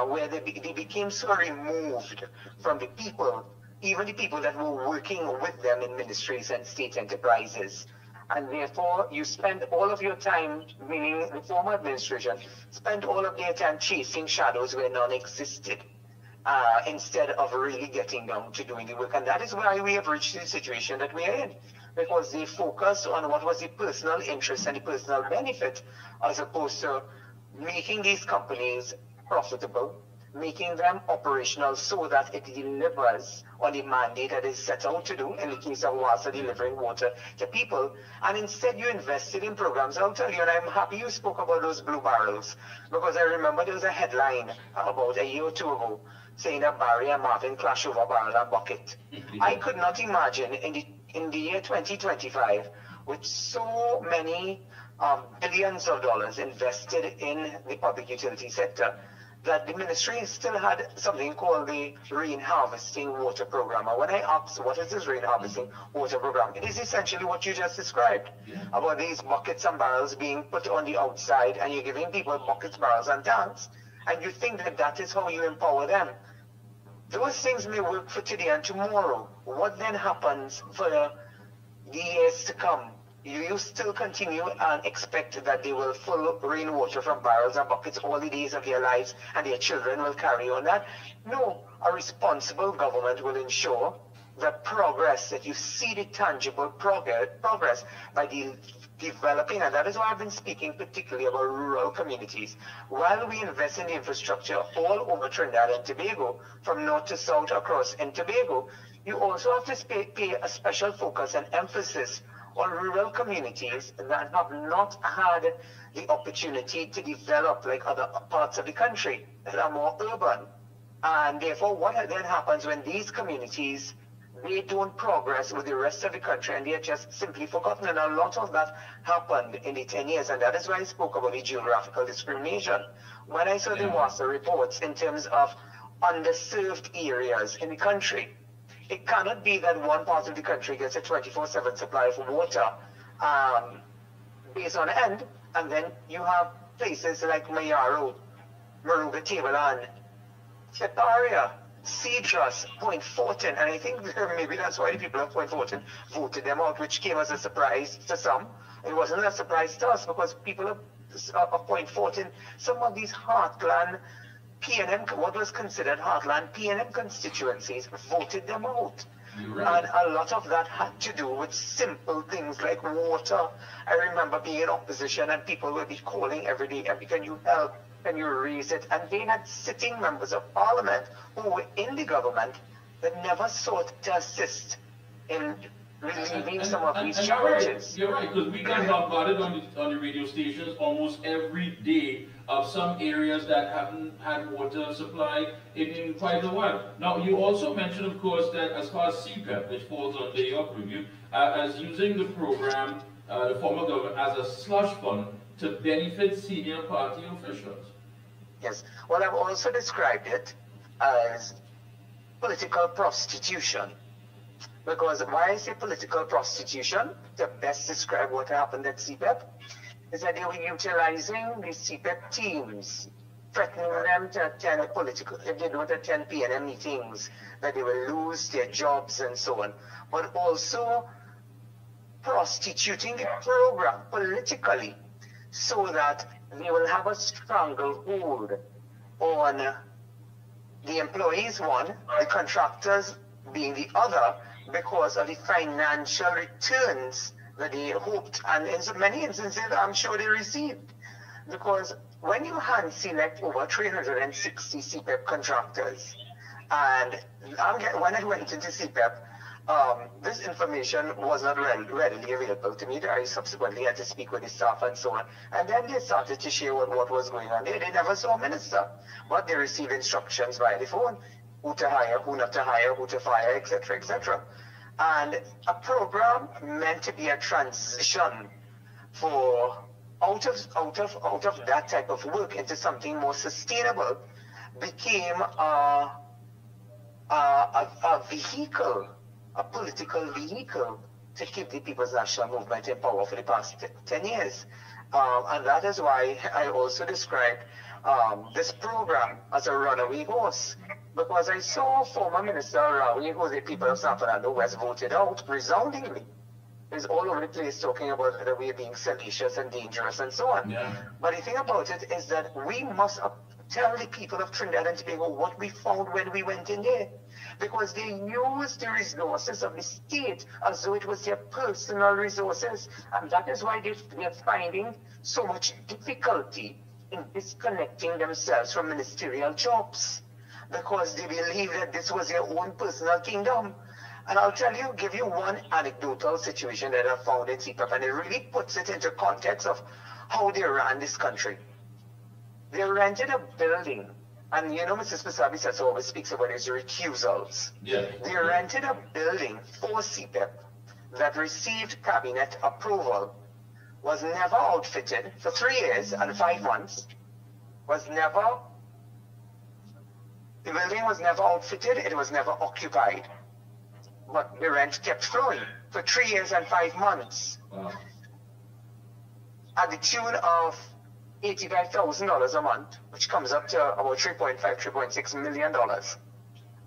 S18: where they became so removed from the people, even the people that were working with them in ministries and state enterprises. And therefore, you spend all of your time, meaning the former administration, spend all of their time chasing shadows where none existed, instead of really getting down to doing the work. And that is why we have reached the situation that we are in, because they focused on what was the personal interest and the personal benefit, as opposed to making these companies profitable, making them operational so that it delivers on the mandate that is set out to do in the case of WASA delivering water to people. And instead you invested in programs. I'll tell you, and I'm happy you spoke about those blue barrels, because I remember there was a headline about a year or two ago saying that Barry and Martin clash over barrel and bucket. I could not imagine in the year 2025, with so many billions of dollars invested in the public utility sector, that the ministry still had something called the rain harvesting water program. And when I asked, what is this rain harvesting water program? It is essentially what you just described, about these buckets and barrels being put on the outside, and you're giving people buckets, barrels, and tanks, and you think that that is how you empower them. Those things may work for today and tomorrow. What then happens for the years to come? You still continue and expect that they will full rainwater from barrels and buckets all the days of their lives, and their children will carry on that? No, a responsible government will ensure that progress, that you see the tangible progress by developing, and that is why I've been speaking particularly about rural communities. While we invest in the infrastructure all over Trinidad and Tobago, from north to south across in Tobago, you also have to pay a special focus and emphasis on rural communities that have not had the opportunity to develop like other parts of the country that are more urban. And therefore, what then happens when these communities, they don't progress with the rest of the country, and they are just simply forgotten? And a lot of that happened in the 10 years, and that is why I spoke about the geographical discrimination. When I saw the WASA reports in terms of underserved areas in the country, it cannot be that one part of the country gets a 24/7 supply of water based on end, and then you have places like Mayaro, Maruga Tableland, Chetaria, Cedras, Point Fortin, and I think maybe that's why the people of Point Fortin voted them out, which came as a surprise to some. It wasn't a surprise to us, because people of Point Fortin, some of these heartland PNM, what was considered heartland PNM constituencies, voted them out. Right. And a lot of that had to do with simple things like water. I remember being in opposition and people would be calling every day, can you help? Can you raise it? And they had sitting members of parliament who were in the government that never sought to assist in relieving some of these challenges.
S2: You're right, because we get bombarded on the radio stations almost every day of some areas that haven't had water supply in quite a while. Now, you also mentioned, of course, that as far as CPEP, which falls under your purview, as using the program, the former government, as a slush fund to benefit senior party officials.
S18: Yes. Well, I've also described it as political prostitution. Because why I say political prostitution, to best describe what happened at CPEP, is that they were utilizing the CPEP teams, threatening them to attend if they don't attend PNM meetings, that they will lose their jobs and so on. But also prostituting the program politically, so that they will have a stranglehold on the employees, one, the contractors being the other, because of the financial returns that they hoped, and in many instances I'm sure they received. Because when you hand select over 360 CPEP contractors, and when I went into CPEP, this information was not readily available to me. I subsequently had to speak with the staff and so on. And then they started to share what was going on there. They never saw a minister, but they received instructions by the phone, who to hire, who not to hire, who to fire, etc., etc. And a program meant to be a transition for out of that type of work into something more sustainable became a vehicle, a political vehicle to keep the People's National Movement in power for the past 10 years. And that is why I also described this program as a runaway horse. Because I saw former Minister Rawi, who the people of San Fernando West voted out resoundingly. He's all over the place talking about the way being salacious and dangerous and so on. Yeah. But the thing about it is that we must tell the people of Trinidad and Tobago what we found when we went in there. Because they used the resources of the state as though it was their personal resources. And that is why they're finding so much difficulty in disconnecting themselves from ministerial jobs. because they believe that this was their own personal kingdom. And I'll give you one anecdotal situation that I found in CPAP, and it really puts it into context of how they ran this country. They rented a building, and you know, Mrs. Pasabi always speaks about his recusals.
S2: Yeah.
S18: They rented a building for CPAP that received cabinet approval, was never outfitted for 3 years and 5 months, the building was never outfitted, it was never occupied. But the rent kept flowing for 3 years and 5 months.
S2: Wow.
S18: At the tune of $85,000 a month, which comes up to about $3.6 million.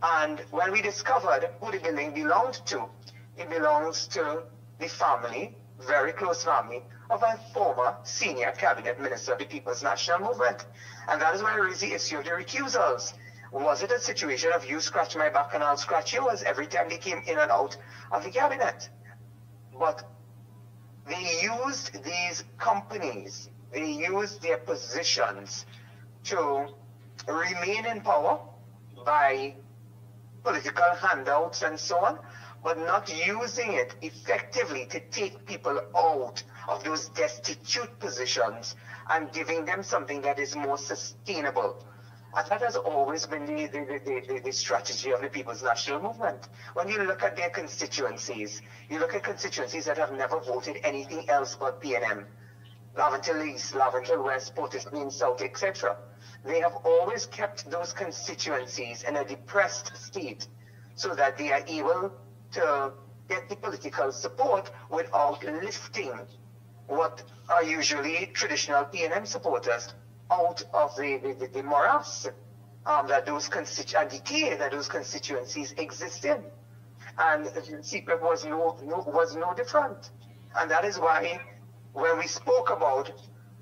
S18: And when we discovered who the building belonged to, it belongs to the family, very close family, of a former senior cabinet minister of the People's National Movement. And that is why I raised the issue of the recusals. Was it a situation of you scratch my back and I'll scratch yours every time they came in and out of the cabinet? But they used these companies, they used their positions to remain in power by political handouts and so on, but not using it effectively to take people out of those destitute positions and giving them something that is more sustainable. And that has always been the strategy of the People's National Movement. When you look at their constituencies, you look at constituencies that have never voted anything else but PNM, Laventille East, Laventille West, Portishead South, etc. They have always kept those constituencies in a depressed state so that they are able to get the political support without lifting what are usually traditional PNM supporters out of the morass that those decay that those constituencies exist in. And CPAP was no different. And that is why when we spoke about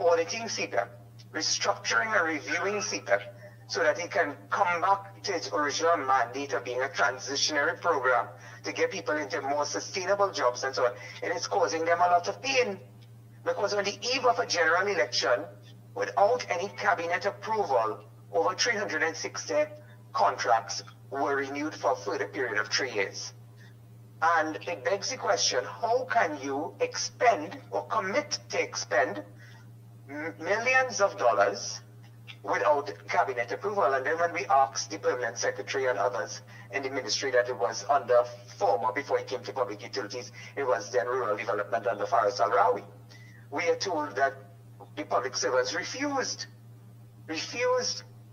S18: auditing CPAP, restructuring and reviewing CPAP so that it can come back to its original mandate of being a transitionary program to get people into more sustainable jobs and so on, it is causing them a lot of pain. Because on the eve of a general election, without any cabinet approval, over 360 contracts were renewed for a further period of 3 years. And it begs the question, how can you expend or commit to expend millions of dollars without cabinet approval? And then when we asked the permanent secretary and others in the ministry that it was under former, before it came to public utilities, it was then rural development under Faraz Al-Rawi, we are told that the public servants refused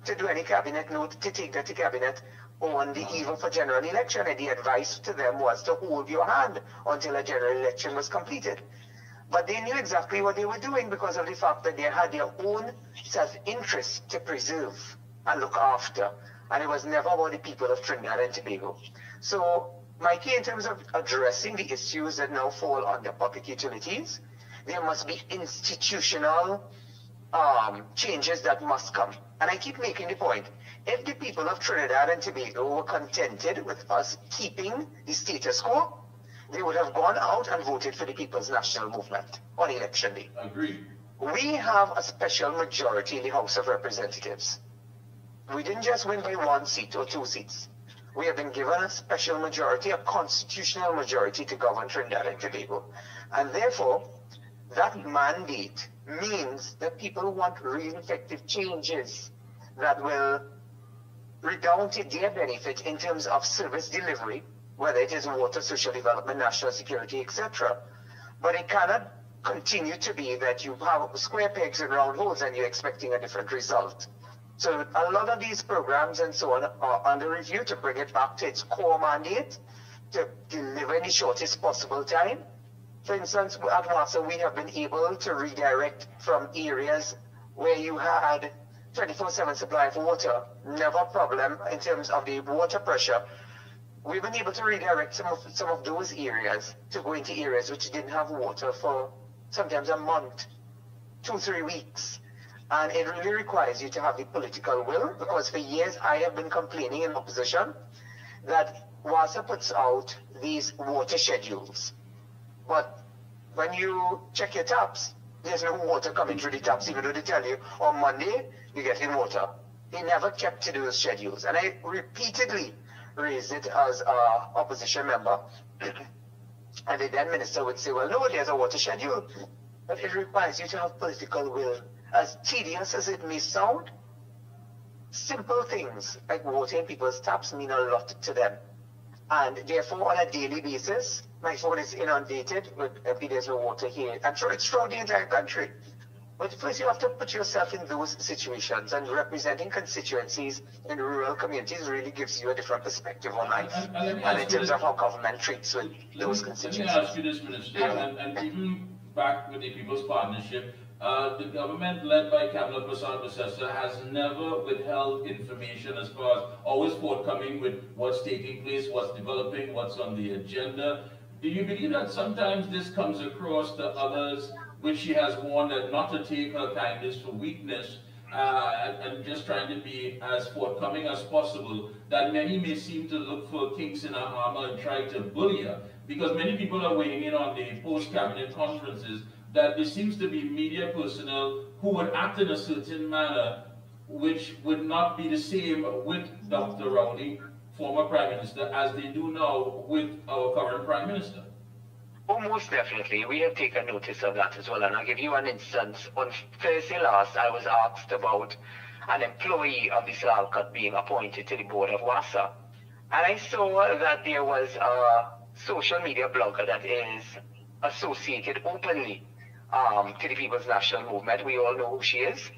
S18: to do any cabinet note, to take that to cabinet on the eve of a general election, and the advice to them was to hold your hand until a general election was completed. But they knew exactly what they were doing because of the fact that they had their own self-interest to preserve and look after, and it was never about the people of Trinidad and Tobago. So, Mikey, in terms of addressing the issues that now fall under public utilities, there must be institutional changes that must come. And I keep making the point, if the people of Trinidad and Tobago were contented with us keeping the status quo, they would have gone out and voted for the People's National Movement on election day.
S2: Agreed.
S18: We have a special majority in the House of Representatives. We didn't just win by 1 seat or 2 seats. We have been given a special majority, a constitutional majority to govern Trinidad and Tobago. And therefore, that mandate means that people want real effective changes that will redound to their benefit in terms of service delivery, whether it is water, social development, national security, etc. But it cannot continue to be that you have square pegs and round holes and you're expecting a different result. So a lot of these programs and so on are under review to bring it back to its core mandate, to deliver in the shortest possible time. For instance, at WASA, we have been able to redirect from areas where you had 24/7 supply of water, never a problem in terms of the water pressure. We've been able to redirect some of those areas to go into areas which didn't have water for sometimes a month, 2-3 weeks. And it really requires you to have the political will, because for years I have been complaining in opposition that WASA puts out these water schedules. But when you check your taps, there's no water coming through the taps, even though they tell you on Monday you're getting water. They never kept to those schedules. And I repeatedly raised it as a opposition member. And the then minister would say, well, no, there's a water schedule. But it requires you to have political will. As tedious as it may sound, simple things like water in people's taps mean a lot to them. And therefore, on a daily basis, my phone is inundated with empty days of water here. I'm sure it's throughout the entire country. But first, you have to put yourself in those situations, and representing constituencies in rural communities really gives you a different perspective on life, and in terms of how government treats with those constituencies.
S2: Let me ask you this, Minister, and even back with the People's Partnership, the government led by Kamala Prasad-Bissessar has never withheld information as far as always forthcoming with what's taking place, what's developing, what's on the agenda. Do you believe that sometimes this comes across to others, which she has warned that not to take her kindness for weakness, and just trying to be as forthcoming as possible, that many may seem to look for kinks in her armor and try to bully her? Because many people are weighing in on the post-cabinet conferences that there seems to be media personnel who would act in a certain manner which would not be the same with Dr. Rowley, former Prime Minister, as they do now with our current Prime Minister.
S18: Oh, most definitely. We have taken notice of that as well. And I'll give you an instance. On Thursday last, I was asked about an employee of the Salcott being appointed to the board of WASA. And I saw that there was a social media blogger that is associated openly to the People's National Movement. We all know who she is.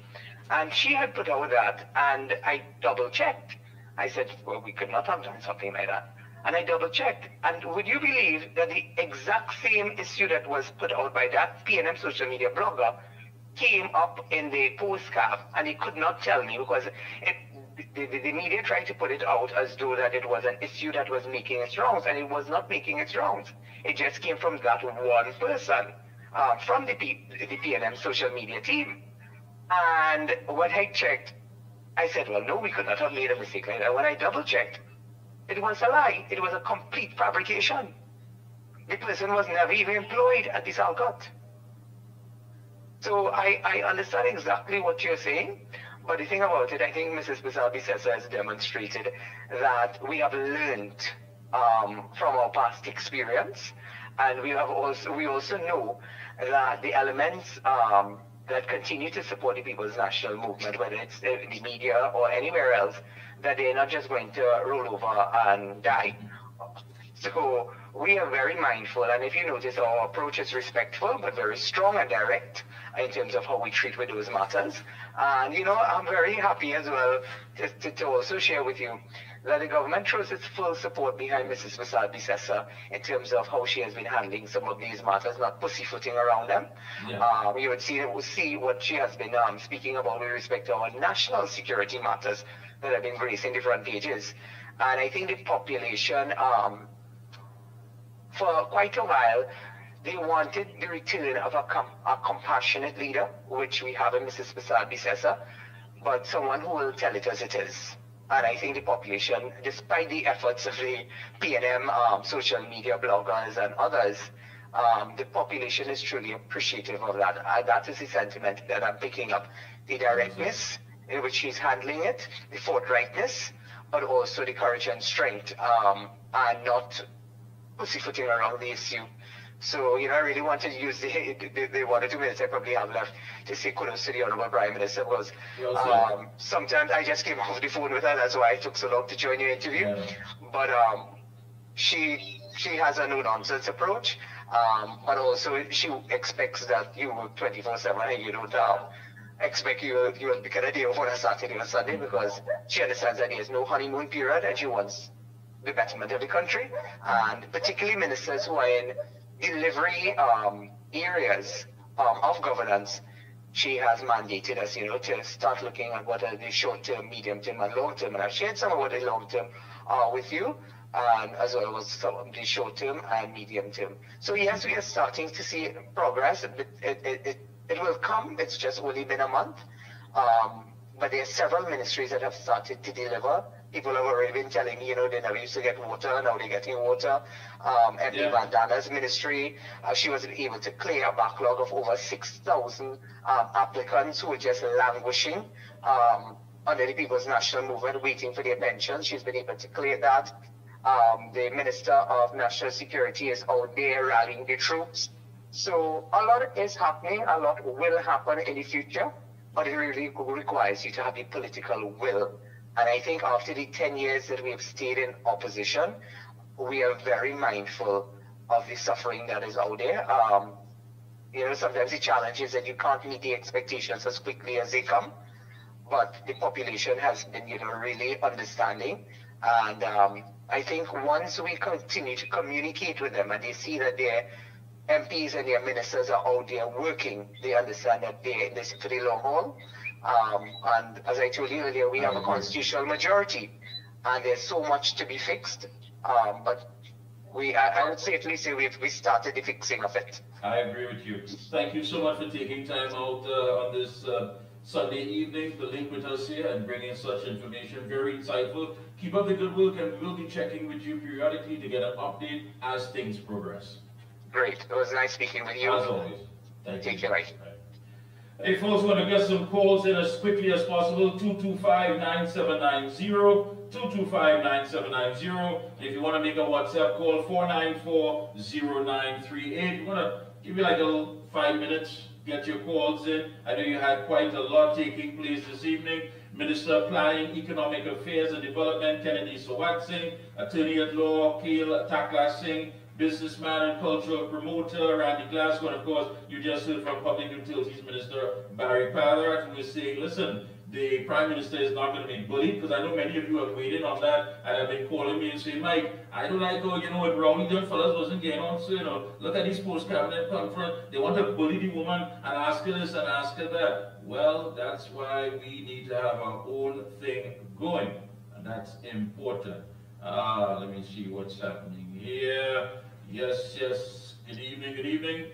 S18: And she had put out that, and I double-checked. I said, well, we could not have done something like that. And I double-checked. And would you believe that the exact same issue that was put out by that PNM social media blogger came up in the postcard, and he could not tell me because the media tried to put it out as though that it was an issue that was making its rounds, and it was not making its rounds. It just came from that one person, from the PNM social media team. And when I checked, I said, well, no, we could not have made a mistake like that. When I double-checked, it was a lie. It was a complete fabrication. The person was never even employed at the Salcott. So I understand exactly what you're saying, but the thing about it, I think Mrs. Prasad-Bissessar has demonstrated that we have learned from our past experience, and we also know that the elements that continue to support the People's National Movement, whether it's the media or anywhere else, that they're not just going to roll over and die. So we are very mindful, and if you notice, our approach is respectful but very strong and direct in terms of how we treat with those matters. And you know, I'm very happy as well to also share with you that the government throws its full support behind Mrs. Prasad-Bissessar in terms of how she has been handling some of these matters, not pussyfooting around them. Yeah. You would see what she has been speaking about with respect to our national security matters that have been gracing the front pages. And I think the population, for quite a while, they wanted the return of a compassionate leader, which we have in Mrs. Prasad-Bissessar, but someone who will tell it as it is. And I think the population, despite the efforts of the PNM social media bloggers and others, the population is truly appreciative of that. That is the sentiment that I'm picking up. The directness in which she's handling it, the forthrightness, but also the courage and strength, and not pussyfooting around the issue. So, you know, I really wanted to use the 1 or 2 minutes I probably have left to say kudos to the Honorable Prime Minister, because sometimes I just came off the phone with her, that's why it took so long to join your interview. Yeah. But she has a no-nonsense approach, but also she expects that you work 24/7 and you don't expect you will pick a day off on a Saturday or Sunday, because she understands that there's no honeymoon period and she wants the betterment of the country, and particularly ministers who are in delivery areas of governance. She has mandated us, you know, to start looking at what are the short-term, medium-term, and long-term. And I've shared some of what the long-term are with you, as well as some of the short-term and medium-term. So yes, we are starting to see progress. It will come. It's just only been a month. But there are several ministries that have started to deliver. People have already been telling me, you know, they never used to get water, now they're getting water. MP Vandana's ministry, she was able to clear a backlog of over 6,000 applicants who were just languishing under the People's National Movement waiting for their pensions. She's been able to clear that. The Minister of National Security is out there rallying the troops. So a lot is happening, a lot will happen in the future, but it really requires you to have the political will. And I think after the 10 years that we have stayed in opposition, we are very mindful of the suffering that is out there. You know, sometimes the challenge is that you can't meet the expectations as quickly as they come, but the population has been, you know, really understanding. And I think once we continue to communicate with them and they see that their MPs and their ministers are out there working, they understand that they're in this for the long haul. And as I told you earlier, we have a constitutional majority and there's so much to be fixed. But I would safely say we started the fixing of it.
S2: I agree with you. Thank you so much for taking time out on this Sunday evening to link with us here and bringing such information. Very insightful. Keep up the good work, and we'll be checking with you periodically to get an update as things progress.
S18: Great. It was nice speaking with you.
S2: As always. Thank you.
S18: Take care. Right.
S2: Hey folks, want to get some calls in as quickly as possible. 225-9790, 225-9790. If you want to make a WhatsApp call, 494-0938. We want to give you like a little 5 minutes, get your calls in. I know you had quite a lot taking place this evening. Minister of Planning, Economic Affairs and Development, Kennedy Sawat-Singh, Attorney at Law, Kail Takla-Singh, businessman and cultural promoter, Randy Glasgow, and of course, you just heard from Public Utilities Minister Barry Pallarat, who is saying, listen, the Prime Minister is not going to be bullied, because I know many of you are waiting on that, and have been calling me and saying, Mike, I don't like how, you know, what Rowley done fellas wasn't getting on, so, you know, look at these post-cabinet conference, they want to bully the woman and ask her this and ask her that. Well, that's why we need to have our own thing going, and that's important. Let me see what's happening here. Yes. Good evening, good evening.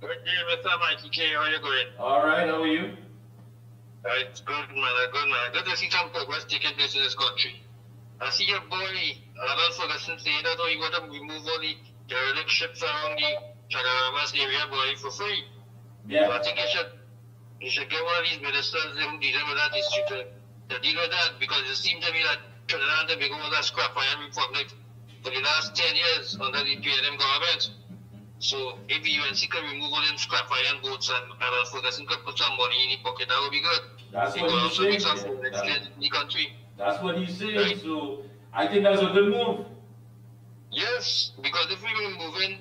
S19: Good evening, Mr. Mickie. How are you going?
S2: All right, how are you?
S19: It's good, man. Good, man. Good to see some progress taking place in this country. I see your boy, Alan Ferguson, saying that he want to remove all the derelict ships around the Chagaramas area, boy, for free.
S2: Yeah.
S19: So I think you should get one of these ministers who deal with that issue to deal with that, because it seems to me that Trinidad and Tobago was a scrap iron republic for the last 10 years under the PNM government. So if the UNC can remove all them scrap iron boats and Ferguson could put some money in the pocket, that would be good.
S2: That's what he's saying.
S19: The country.
S2: That's what he's saying. Right. So I think that's a good move.
S19: Yes, because if we were moving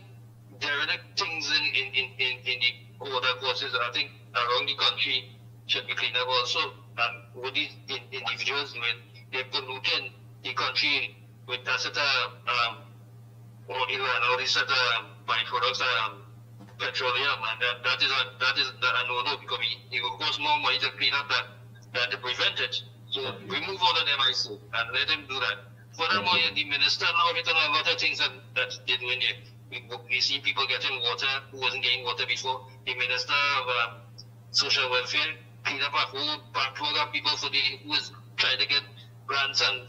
S19: derelict things in the water courses, I think around the country should be cleaned up also. And what these individuals doing, they're polluting the country with that sort of all these sort of byproducts, petroleum, and that is a no-no, because it will cost more money to clean up that than to prevent it. So remove all of them, I say, and let them do that. Furthermore, the minister now has done a lot of things that they're doing here. We see people getting water who wasn't getting water before. The minister of social welfare cleaned up a whole backlog of people who was trying to get grants and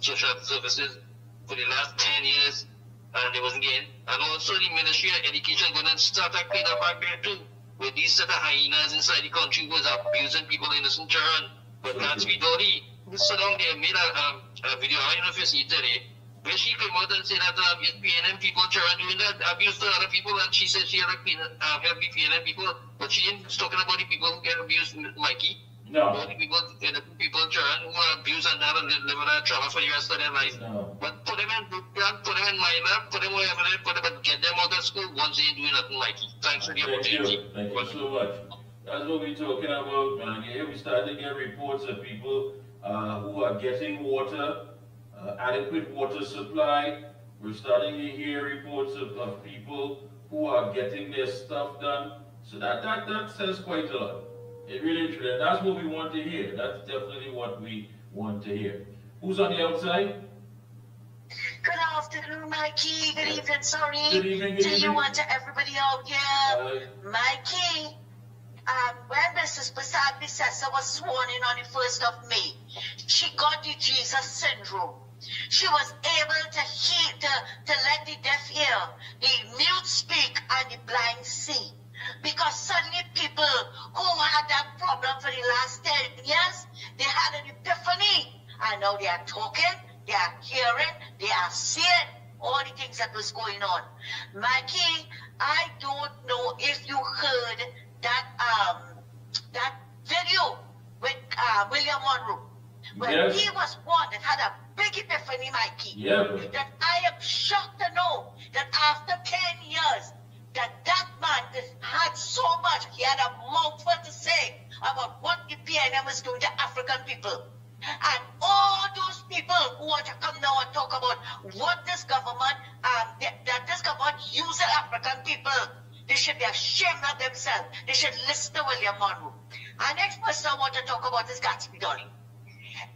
S19: social services for the last 10 years, and they wasn't getting. And also the Ministry of Education going to start a clean up back there too, with these set of hyenas inside the country who was abusing people, innocent children. But that's Vidori, who sat down there, made a video, I don't know if you see it today, where she came out and said that PNM people children doing that abuse to other people, and she said she had help the PNM people, but she ain't talking about the people who get abused, Mikey.
S2: No.
S19: The people children who are abused and that and live in a trauma for the rest of their life.
S2: No.
S19: But put them in minor, put them wherever they put them, but get them out of school once they ain't doing nothing, Mikey. Thanks for the opportunity.
S2: Thank you so much. That's what we're talking about, man. Here we start to get reports of people who are getting water, adequate water supply. We're starting to hear reports of people who are getting their stuff done. So that says quite a lot. It really is. That's what we want to hear. That's definitely what we want to hear. Who's on the outside?
S20: Good afternoon, Mikey. Good evening, sorry.
S2: Good evening,
S20: to you and to everybody out here. Mikey, when Mrs. Bissessa was sworn in on the 1st of May, she got the Jesus syndrome. She was able to hear, to let the deaf hear, the mute speak, and the blind see. Because suddenly people who had that problem for the last 10 years, they had an epiphany. And now they are talking, they are hearing, they are seeing all the things that was going on. Mikey, I don't know if you heard that video with William Monroe. When
S2: Yes.
S20: he was one that had a big epiphany, Mikey.
S2: Yeah.
S20: That I am shocked to know that after 10 years, that man had so much, he had a mouthful to say about what the PNM was doing to African people. And all those people who want to come now and talk about what this government, that this government uses African people, they should be ashamed of themselves. They should listen to William Monroe. Our next person I want to talk about is Gatsby Dolly.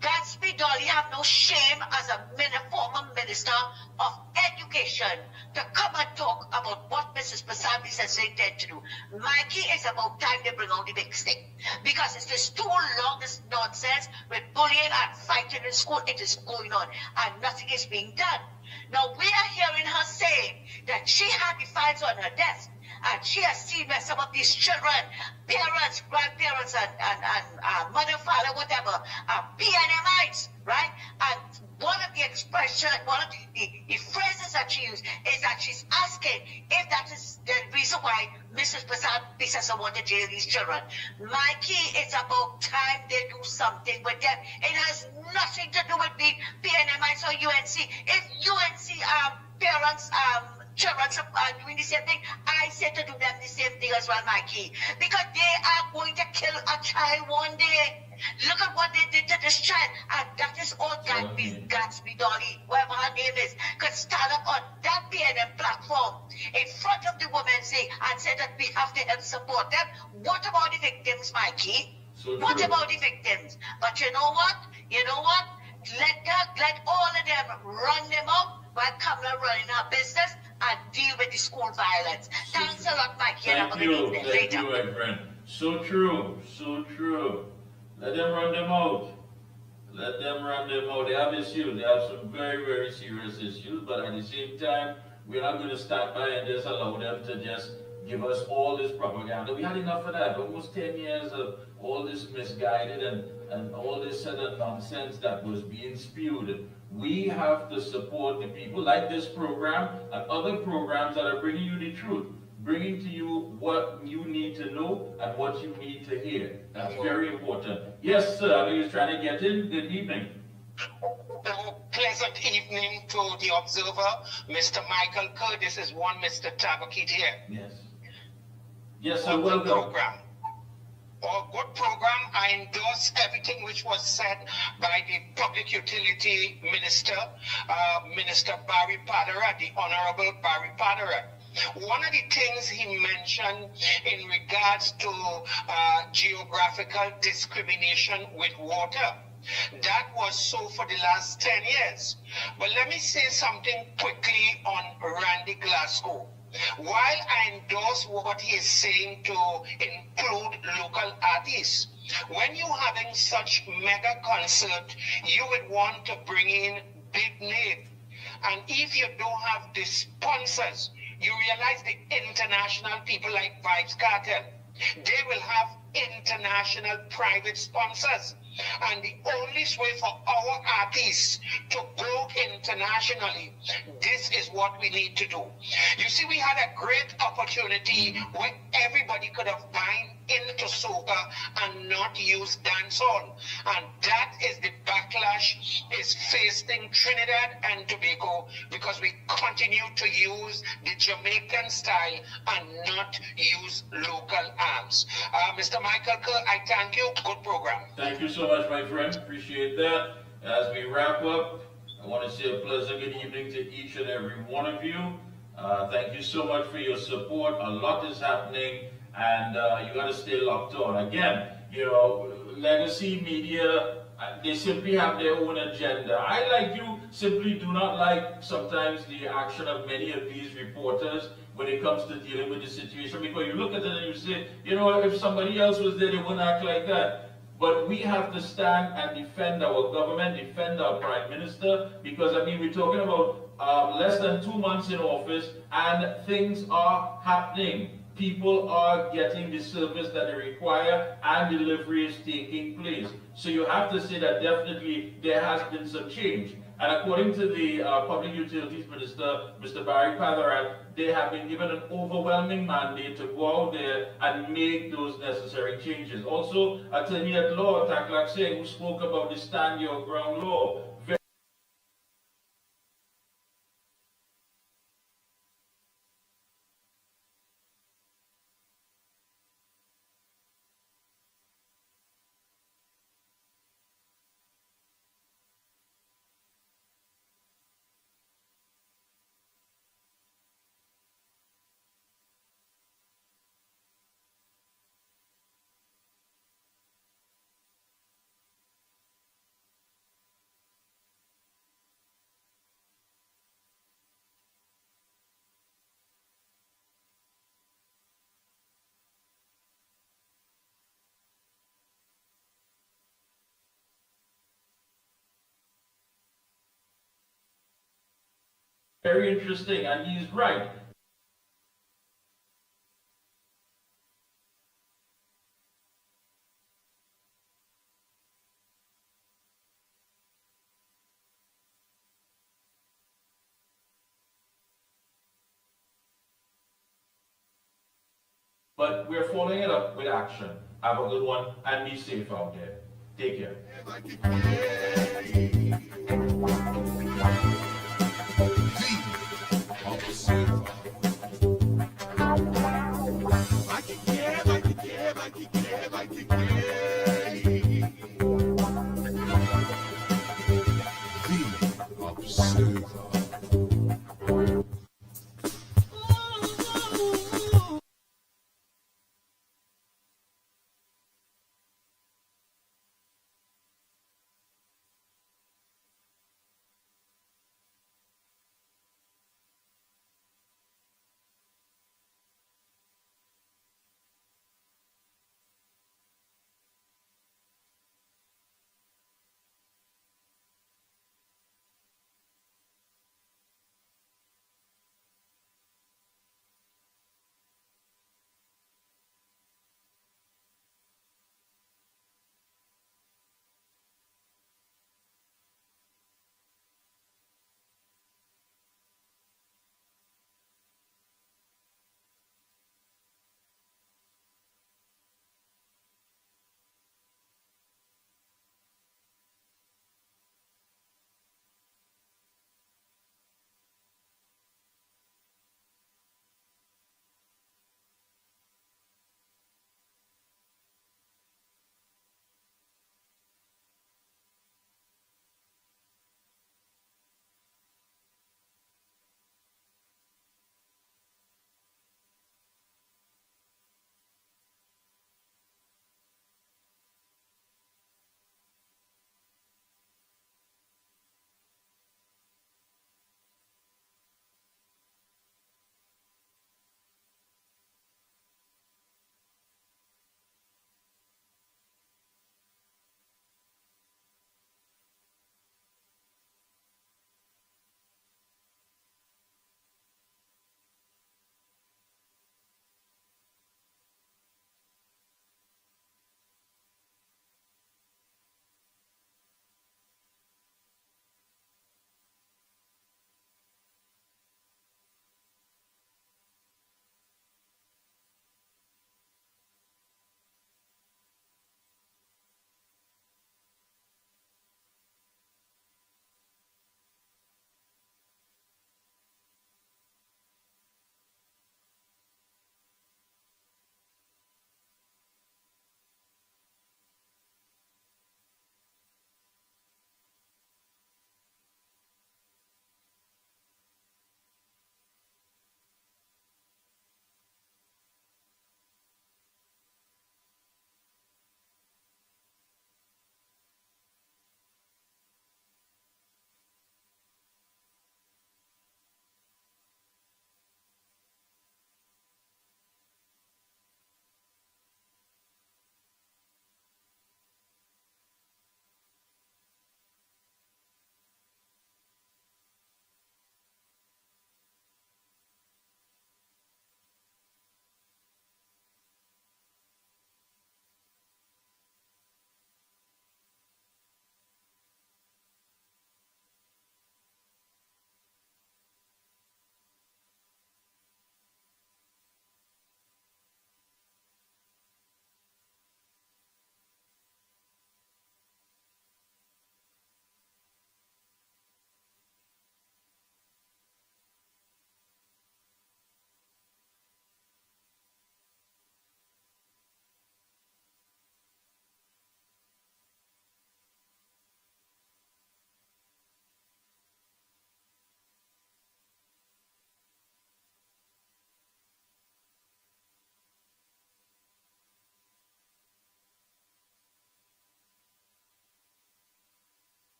S20: Gatsby Dolly have no shame as a former minister of education to come and talk about what Mrs. Pasabi says they intend to do. Mikey, it's about time they bring out the big stick. Because it's just too long, this nonsense with bullying and fighting in school. It is going on and nothing is being done. Now, we are hearing her say that she had the files on her desk and she has seen where some of these children, parents, grandparents, and mother, father, whatever, are PNMites, right? And one of the expressions, one of the phrases that she used is that she's asking if that is the reason why Mrs. Pisasa wanted to jail these children. Mikey, it's about time they do something with them. It has nothing to do with the PNMites or UNC. If UNC parents, children are doing the same thing, I say to do them the same thing as well, Mikey. Because they are going to kill a child one day. Look at what they did to this child. And that is all Gatsby Dolly, whatever her name is, could stand up on that PNM platform in front of the women and say that we have to help support them. What about the victims, Mikey? What about the victims? But you know what? You know what? Let all of them run them up while Kamala running her business and deal with the school violence. Thanks a lot, Mikey.
S2: Thank you, my friend. So true, so true. Let them run them out. Let them run them out. They have issues. They have some very, very serious issues. But at the same time, we're not going to stand by and just allow them to just give us all this propaganda. We had enough of that. Almost 10 years of all this misguided and all this other nonsense that was being spewed. We have to support the people like this program and other programs that are bringing you the truth, bringing to you what you need to know and what you need to hear. That's very important. Yes, sir, I know you're trying to get in. Good evening.
S21: Pleasant evening to the observer, Mr. Michael Kerr. This is one Mr. Tabakit here.
S2: Yes. Yes, sir, welcome.
S21: Program. Or good program. I endorse everything which was said by the Public Utility Minister, Minister Barry Padera, the Honorable Barry Padera. One of the things he mentioned in regards to geographical discrimination with water, that was so for the last 10 years. But let me say something quickly on Randy Glasgow. While I endorse what he is saying to include local artists, when you're having such mega concert, you would want to bring in big name. And if you don't have the sponsors, you realize the international people like Vibes Cartel, they will have international private sponsors. And the only way for our artists to go internationally, this is what we need to do. You see, we had a great opportunity where everybody could have buying into soca and not use dancehall. And that is the backlash is facing Trinidad and Tobago because we continue to use the Jamaican style and not use local arms. Mr. Michael Kerr, I thank you. Good program.
S2: Thank you so much, my friend. Appreciate that. As we wrap up, I want to say a pleasant good evening to each and every one of you. Thank you so much for your support. A lot is happening, and you got to stay locked on. Again, you know, legacy media, they simply have their own agenda. I, like you, simply do not like sometimes the action of many of these reporters when it comes to dealing with the situation, because you look at it and you say, you know, if somebody else was there, they wouldn't act like that. But we have to stand and defend our government, defend our Prime Minister, because, I mean, we're talking about less than 2 months in office, and things are happening. people are getting the service that they require and delivery is taking place. So you have to say that definitely there has been some change. And according to the Public Utilities Minister, Mr. Barry Patharat, they have been given an overwhelming mandate to go out there and make those necessary changes. Also, Attorney at Law, Taklak Singh, who spoke about the stand your ground law. Very interesting, and he's right. But we're following it up with action. Have a good one and be safe out there. Take care.